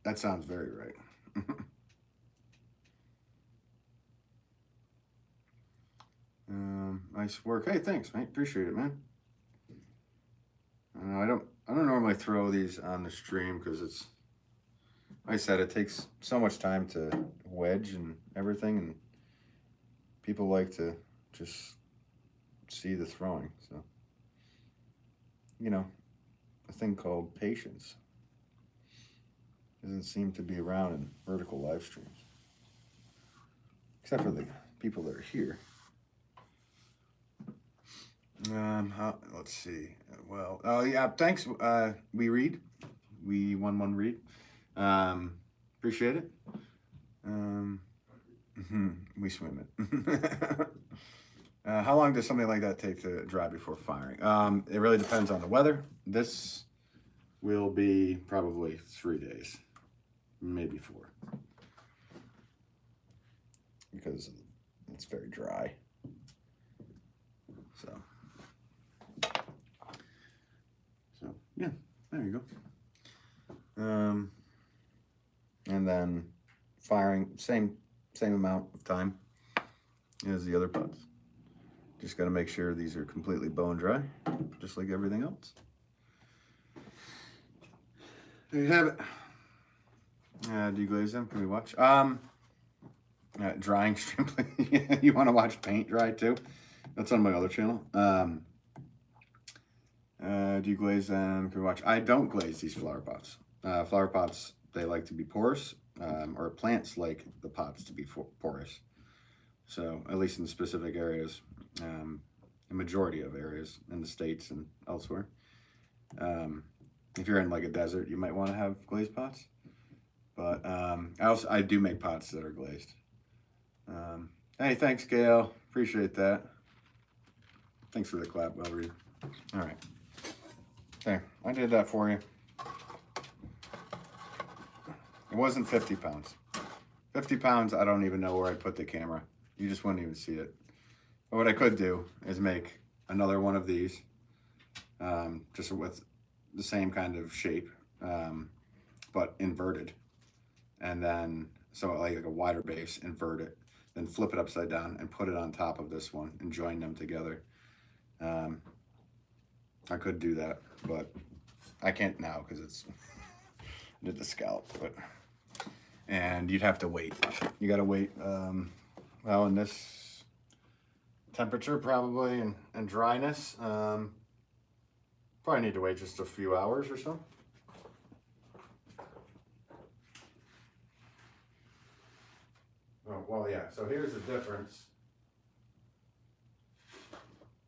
That sounds very right. Nice work. Hey, thanks, mate. Appreciate it, man. I don't normally throw these on the stream because it's, like I said, it takes so much time to wedge and everything, and people like to just see the throwing. So, you know, a thing called patience doesn't seem to be around in vertical live streams, except for the people that are here. Let's see. Well, yeah, thanks. We read. We won read. Appreciate it. We swim it. How long does something like that take to dry before firing? It really depends on the weather. This will be probably 3 days, maybe 4, because it's very dry. So yeah, there you go. And then firing same amount of time as the other pots. Just got to make sure these are completely bone dry, just like everything else. There you have it. Deglaze them. Can we watch? Drying stream. You want to watch paint dry too? That's on my other channel. Do you glaze them? Can we watch? I don't glaze these flower pots. Flower pots, they like to be porous, or plants like the pots to be porous. So at least in specific areas, a majority of areas in the States and elsewhere. If you're in like a desert, you might want to have glazed pots. But I do make pots that are glazed. Hey, thanks, Gail. Appreciate that. Thanks for the clap, Valerie. All right. There, I did that for you. It wasn't 50 pounds. 50 pounds, I don't even know where I put the camera. You just wouldn't even see it. But what I could do is make another one of these, just with the same kind of shape, but inverted. And then, so like a wider base, invert it, then flip it upside down and put it on top of this one and join them together. I could do that, but I can't now because it's I did the scalp. And you'd have to wait. You got to wait. Well, in this temperature, probably, and dryness, probably need to wait just a few hours or so. Oh, well, yeah. So here's the difference.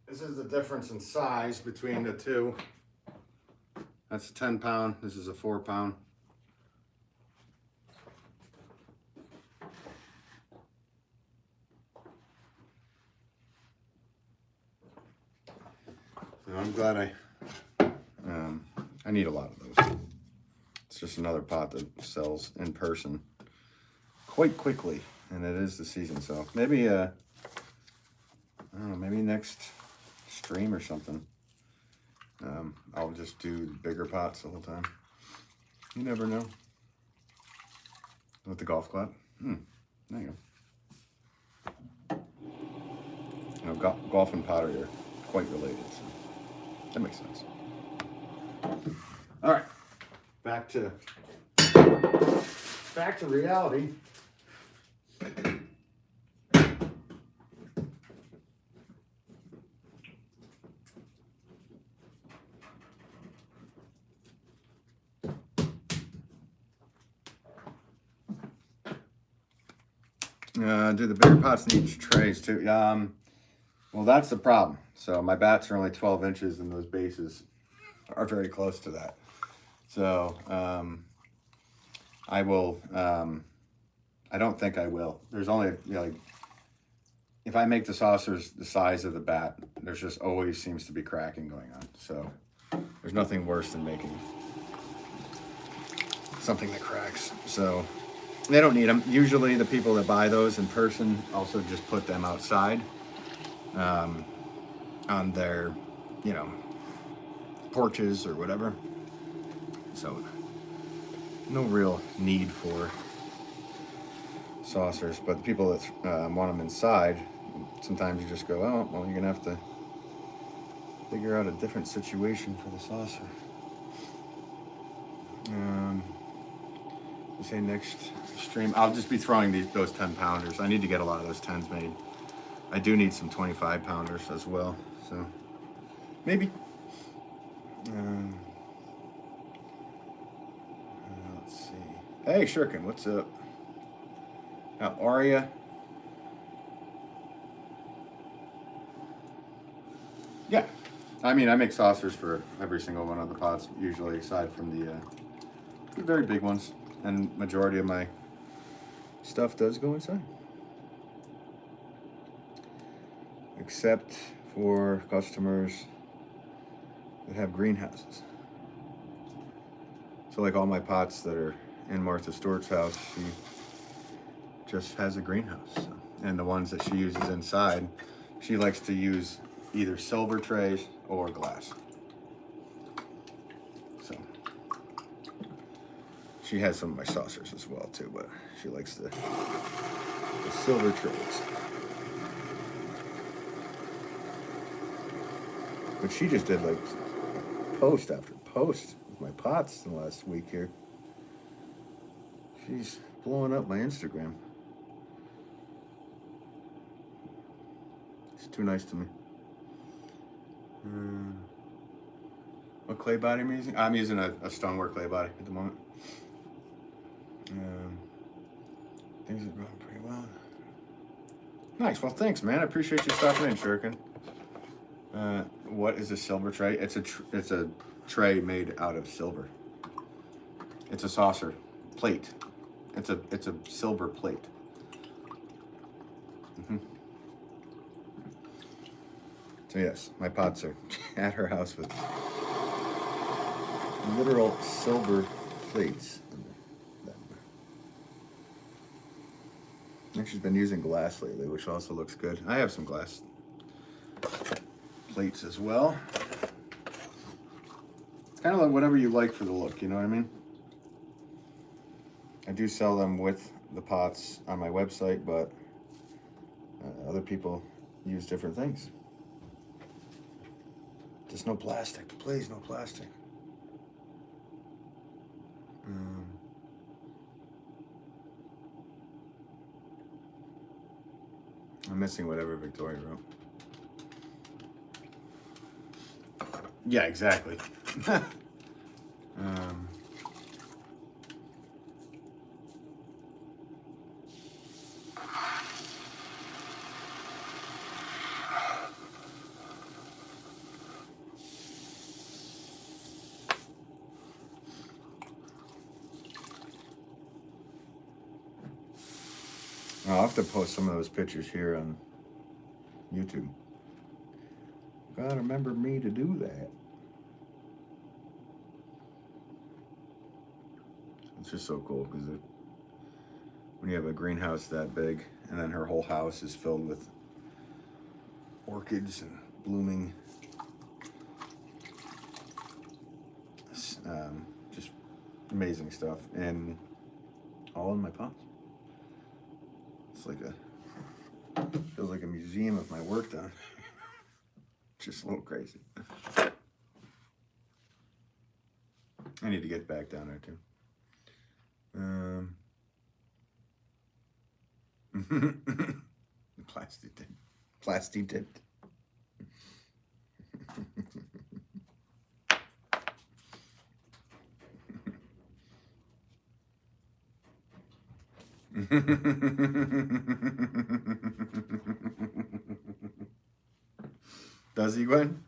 This is the difference in size between the two. That's a 10 pound. This is a 4 pound. So I'm glad I need a lot of those. It's just another pot that sells in person quite quickly, and it is the season. So maybe I don't know, maybe next stream or something. I'll just do bigger pots the whole time. You never know. With the golf club. There you go. golf and pottery are quite related, so that makes sense. All right, back to reality. Do the bigger pots need trays too? Well, that's the problem. So my bats are only 12 inches and those bases are very close to that. So I will, I don't think I will. There's only, like, if I make the saucers the size of the bat, there's just always seems to be cracking going on. So there's nothing worse than making something that cracks. So they don't need them. Usually the people that buy those in person also just put them outside on their, porches or whatever. So no real need for saucers, but the people that want them inside, sometimes you just go, oh, well, you're gonna have to figure out a different situation for the saucer. You say next stream, I'll just be throwing those 10-pounders. I need to get a lot of those 10s made. I do need some 25-pounders as well, so maybe. Let's see. Hey, Shurkin, what's up? How are ya? Yeah, I mean, I make saucers for every single one of the pots, usually, aside from the very big ones. And majority of my stuff does go inside. Except for customers that have greenhouses. So like all my pots that are in Martha Stewart's house, she just has a greenhouse. So. And the ones that she uses inside, she likes to use either silver trays or glass. So she has some of my saucers as well too, but she likes the silver trays. But she just did like post after post with my pots in the last week here. She's blowing up my Instagram. She's too nice to me. What clay body am I using? I'm using a stonework clay body at the moment. Things are going pretty well. Nice. Well, thanks, man. I appreciate you stopping in, Shuriken. What is a silver tray? It's a tray made out of silver. It's a saucer plate. It's a silver plate. So yes, my pots are at her house with literal silver plates. And she's been using glass lately, which also looks good. I have some glass plates as well. It's kind of like whatever you like for the look, you know what I mean? I do sell them with the pots on my website, but other people use different things. Just no plastic, please, no plastic. I'm missing whatever Victoria wrote. Yeah, exactly. I'll have to post some of those pictures here on YouTube. Gotta remember me to do that. It's just so cool because when you have a greenhouse that big and then her whole house is filled with orchids and blooming, just amazing stuff, and all in my pots. It's like feels like a museum of my work done. just a little crazy. I need to get back down there too. Plastic tipped. Does he, Gwen?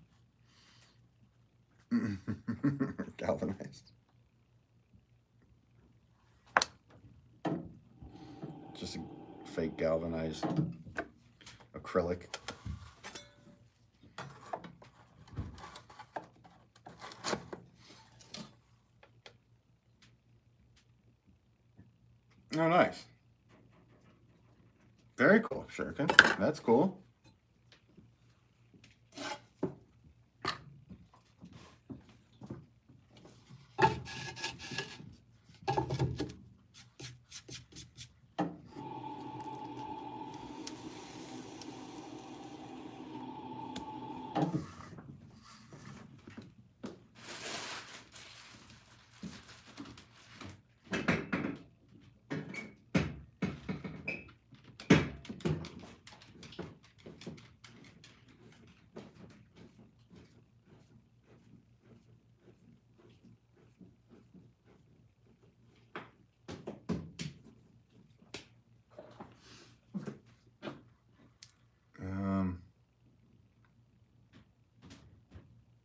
Galvanized. Just a fake galvanized acrylic. Oh, nice. Very cool, Shuriken. That's cool.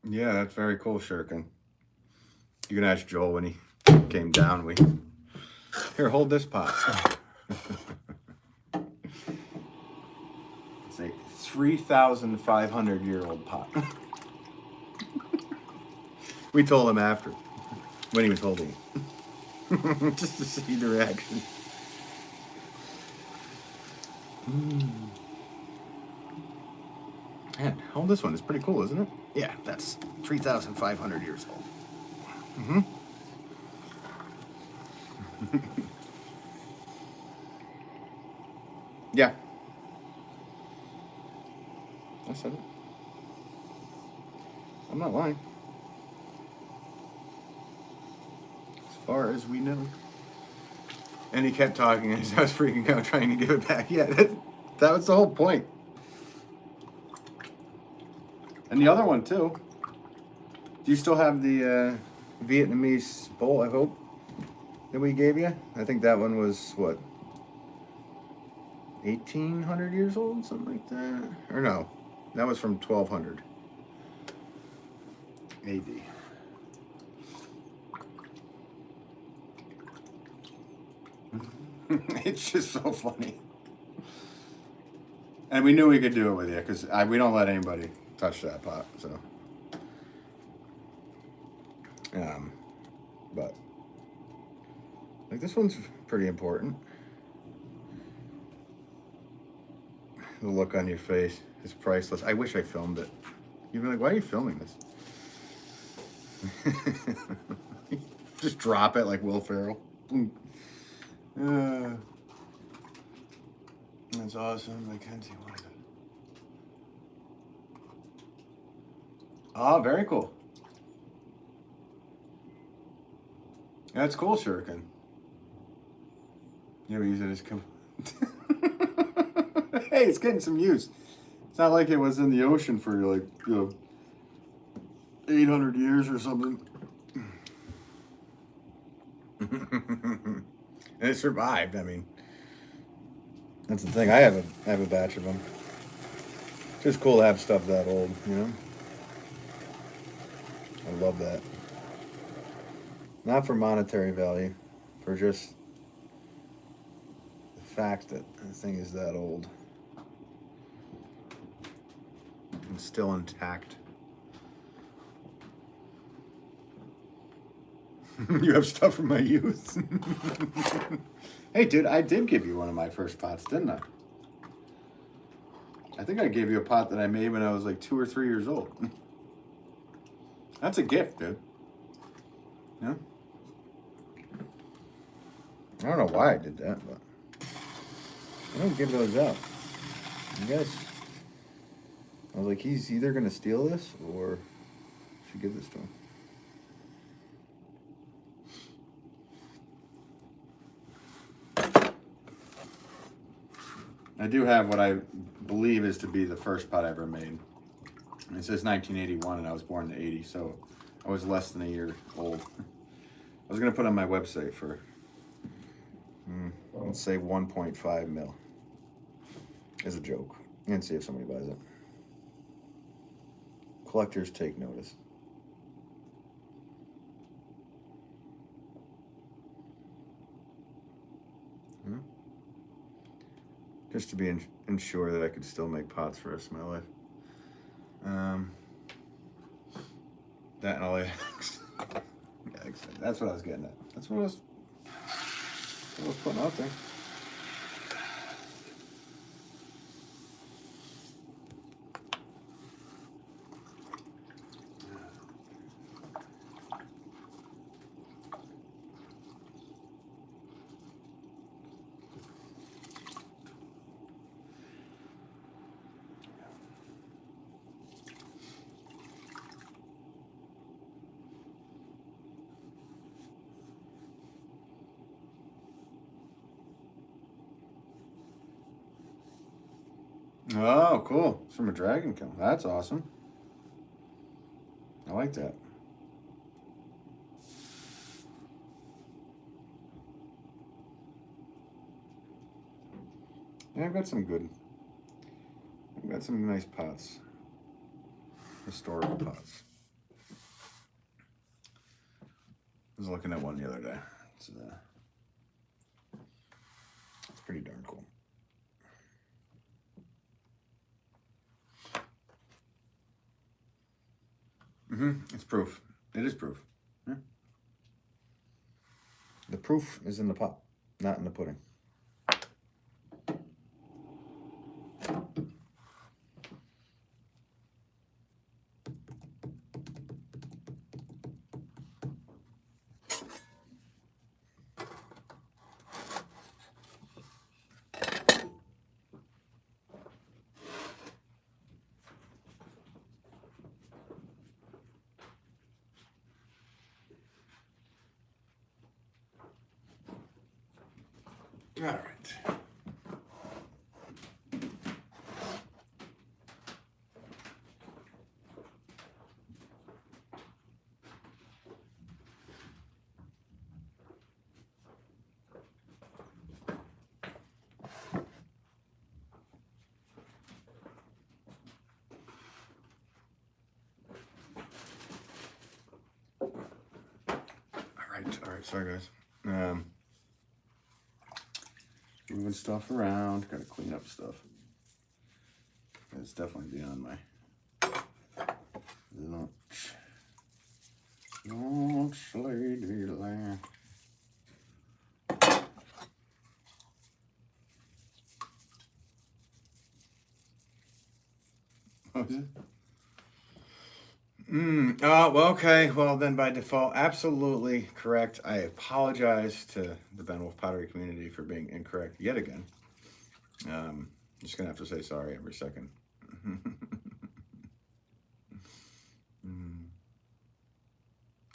Yeah, that's very cool, Shuriken. You can ask Joel when he came down. Here, hold this pot. It's a 3,500-year-old pot. We told him after, when he was holding it, just to see the reaction. Man, hold this one. It's pretty cool, isn't it? Yeah, that's 3,500 years old. Yeah. I said it. I'm not lying. As far as we know. And he kept talking as I was freaking out trying to give it back. Yeah, that was the whole point. And the other one, too. Do you still have the Vietnamese bowl, I hope, that we gave you? I think that one was, what, 1,800 years old? Something like that? Or no, that was from 1,200 AD. It's just so funny. And we knew we could do it with you, because we don't let anybody touch that pot, so. But like this one's pretty important. The look on your face is priceless. I wish I filmed it. You'd be like, why are you filming this? Just drop it like Will Ferrell. That's awesome. Mackenzie wanted it. Oh, very cool. That's cool, Shuriken. Yeah, we use it as Hey, it's getting some use. It's not like it was in the ocean for like 800 years or something. And it survived. I mean, that's the thing. I have a batch of them. It's just cool to have stuff that old, you know. I love that. Not for monetary value, for just the fact that the thing is that old and still intact. You have stuff from my youth. Hey, dude, I did give you one of my first pots, didn't I? I think I gave you a pot that I made when I was like 2 or 3 years old. That's a gift, dude. Yeah. I don't know why I did that, but I don't give those out. I guess I was like, he's either gonna steal this or should give this to him. I do have what I believe is to be the first pot I ever made. It says 1981 and I was born in 80, so I was less than a year old. I was gonna put on my website for, let's say 1.5 mil. As a joke. And see if somebody buys it. Collectors take notice. Just to be ensure that I could still make pots for the rest of my life. That and all the eggs. Yeah, that's what I was getting at. That's what I was putting out there. Oh, cool. It's from a dragon kiln. That's awesome. I like that. Yeah, I've got some nice pots. Historical pots. I was looking at one the other day. It's pretty darn cool. It's proof. It is proof. Yeah. The proof is in the pot, not in the pudding. All right. All right. Sorry, guys. Moving stuff around. Gotta clean up stuff. It's definitely beyond my lunch. Lunch lady land. What was it? Oh, well, okay. Well, then by default, absolutely correct. I apologize to the Wolff Pottery community for being incorrect yet again. I'm just going to have to say sorry every second.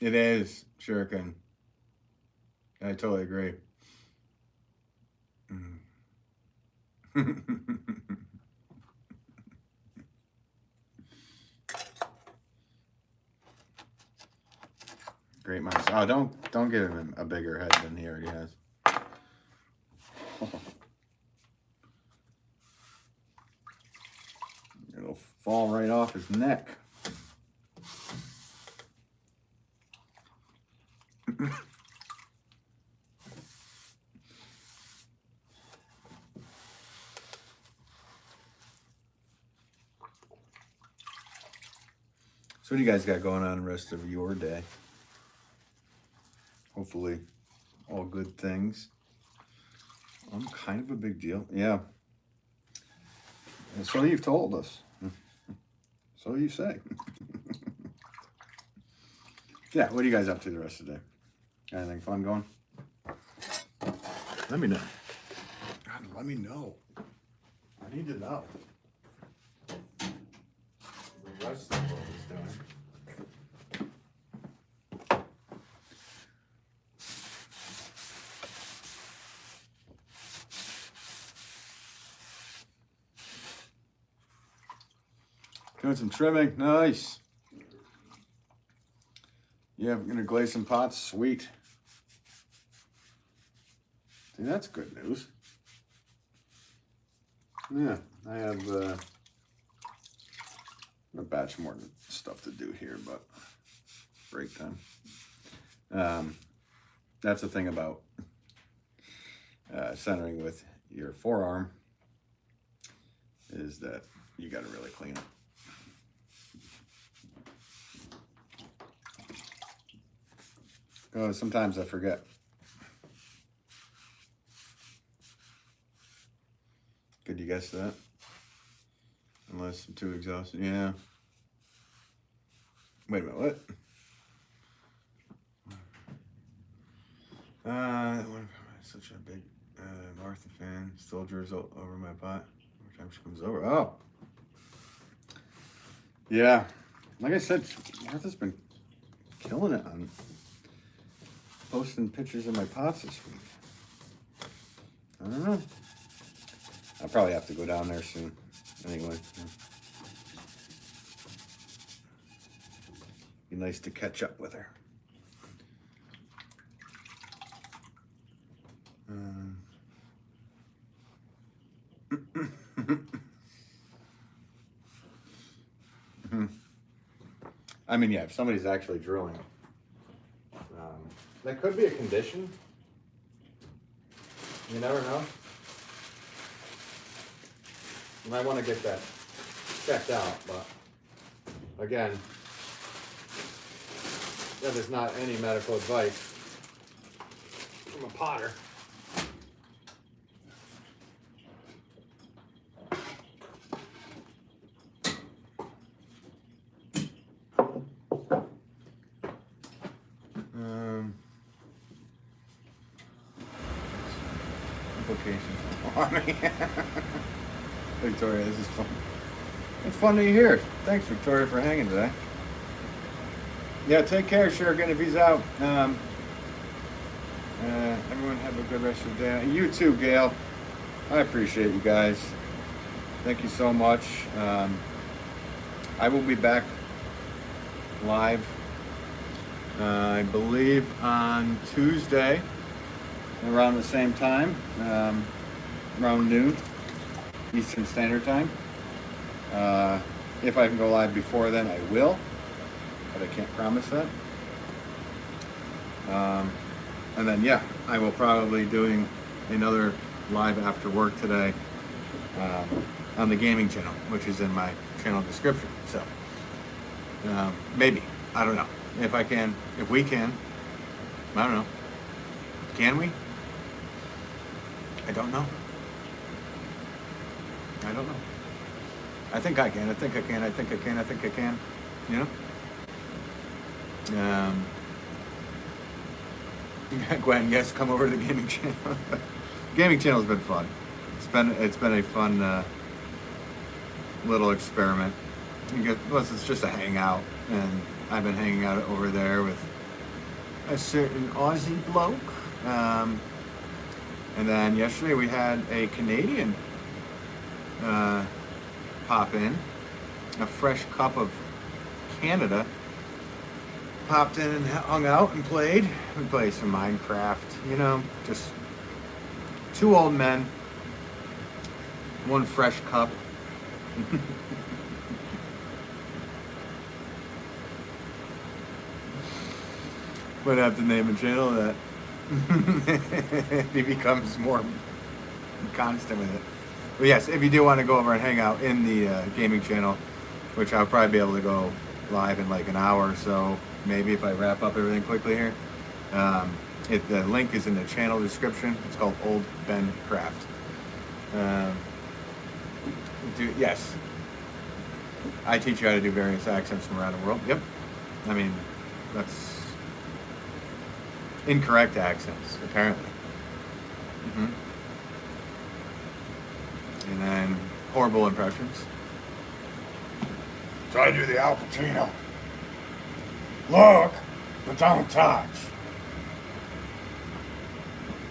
It is, Shuriken. I totally agree. Great minds. Oh, don't give him a bigger head than he already has. It'll fall right off his neck. So what do you guys got going on the rest of your day? Hopefully all good things. I'm kind of a big deal. Yeah. And so you've told us. So you say. Yeah, what are you guys up to the rest of the day? Anything fun going? Let me know. God, let me know. I need to know. rest of what was doing. Doing some trimming, nice. Yeah, I'm gonna glaze some pots, sweet. See, that's good news. Yeah, I have a batch more stuff to do here, but break time. That's the thing about centering with your forearm is that you got to really clean it. Oh, sometimes I forget. Could you guess that? Unless I'm too exhausted. Yeah. Wait a minute, what? Such a big Martha fan. Still drizzles over my pot every time she comes over. Oh. Yeah. Like I said, Martha's been killing it on posting pictures of my pots this week. I don't know. I'll probably have to go down there soon. Anyway. Be nice to catch up with her. I mean, yeah, if somebody's actually drilling, that could be a condition. You never know. You might want to get that checked out, but again, that is not any medical advice from a potter. Victoria, this is fun. It's fun to hear. Thanks, Victoria, for hanging today. Yeah, take care, Shuriken, if he's out. Everyone have a good rest of the day. You too, Gail. I appreciate you guys. Thank you so much. I will be back live, I believe, on Tuesday around the same time, around noon Eastern Standard Time. If I can go live before then, I will, but I can't promise that. And then, yeah, I will probably be doing another live after work today on the gaming channel, which is in my channel description. So maybe, I don't know. If I can, if we can, I don't know. Can we? I don't know. I don't know. I think I can. I think I can. I think I can. I think I can. You know? Gwen, yes, come over to the gaming channel. Gaming channel's been fun. It's been a fun little experiment. Plus, it's just a hangout, and I've been hanging out over there with a certain Aussie bloke. And then yesterday we had a Canadian pop in, a fresh cup of Canada. Popped in and hung out and played. We played some Minecraft, you know, just two old men, one fresh cup. Might have to name a channel that if he becomes more constant with it. But yes, if you do want to go over and hang out in the gaming channel, which I'll probably be able to go live in like an hour or so, maybe if I wrap up everything quickly here. The link is in the channel description. It's called Old Ben Craft. Yes, I teach you how to do various accents from around the world. Yep. I mean, that's incorrect accents, apparently. And then horrible impressions. So I do the Al Pacino. Look, but don't touch.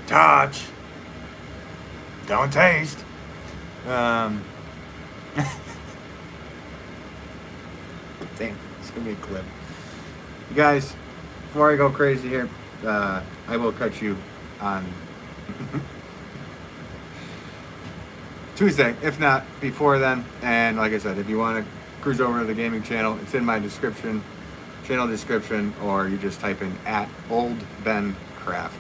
Touch. Don't taste. Damn, it's gonna be a clip. You guys, before I go crazy here, I will catch you on Tuesday, if not before then. And like I said, if you want to cruise over to the gaming channel, it's in my channel description, or you just type in @OldBenCraft.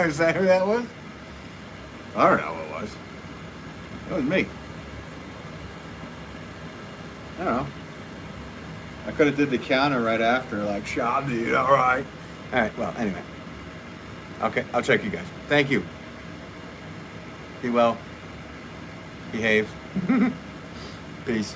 Is that who that was? I don't know who it was. It was me. I don't know. I could have did the counter right after, like, "Shot, dude, all right." All right, well, anyway. Okay, I'll check you guys. Thank you. Be well. Behave. Peace.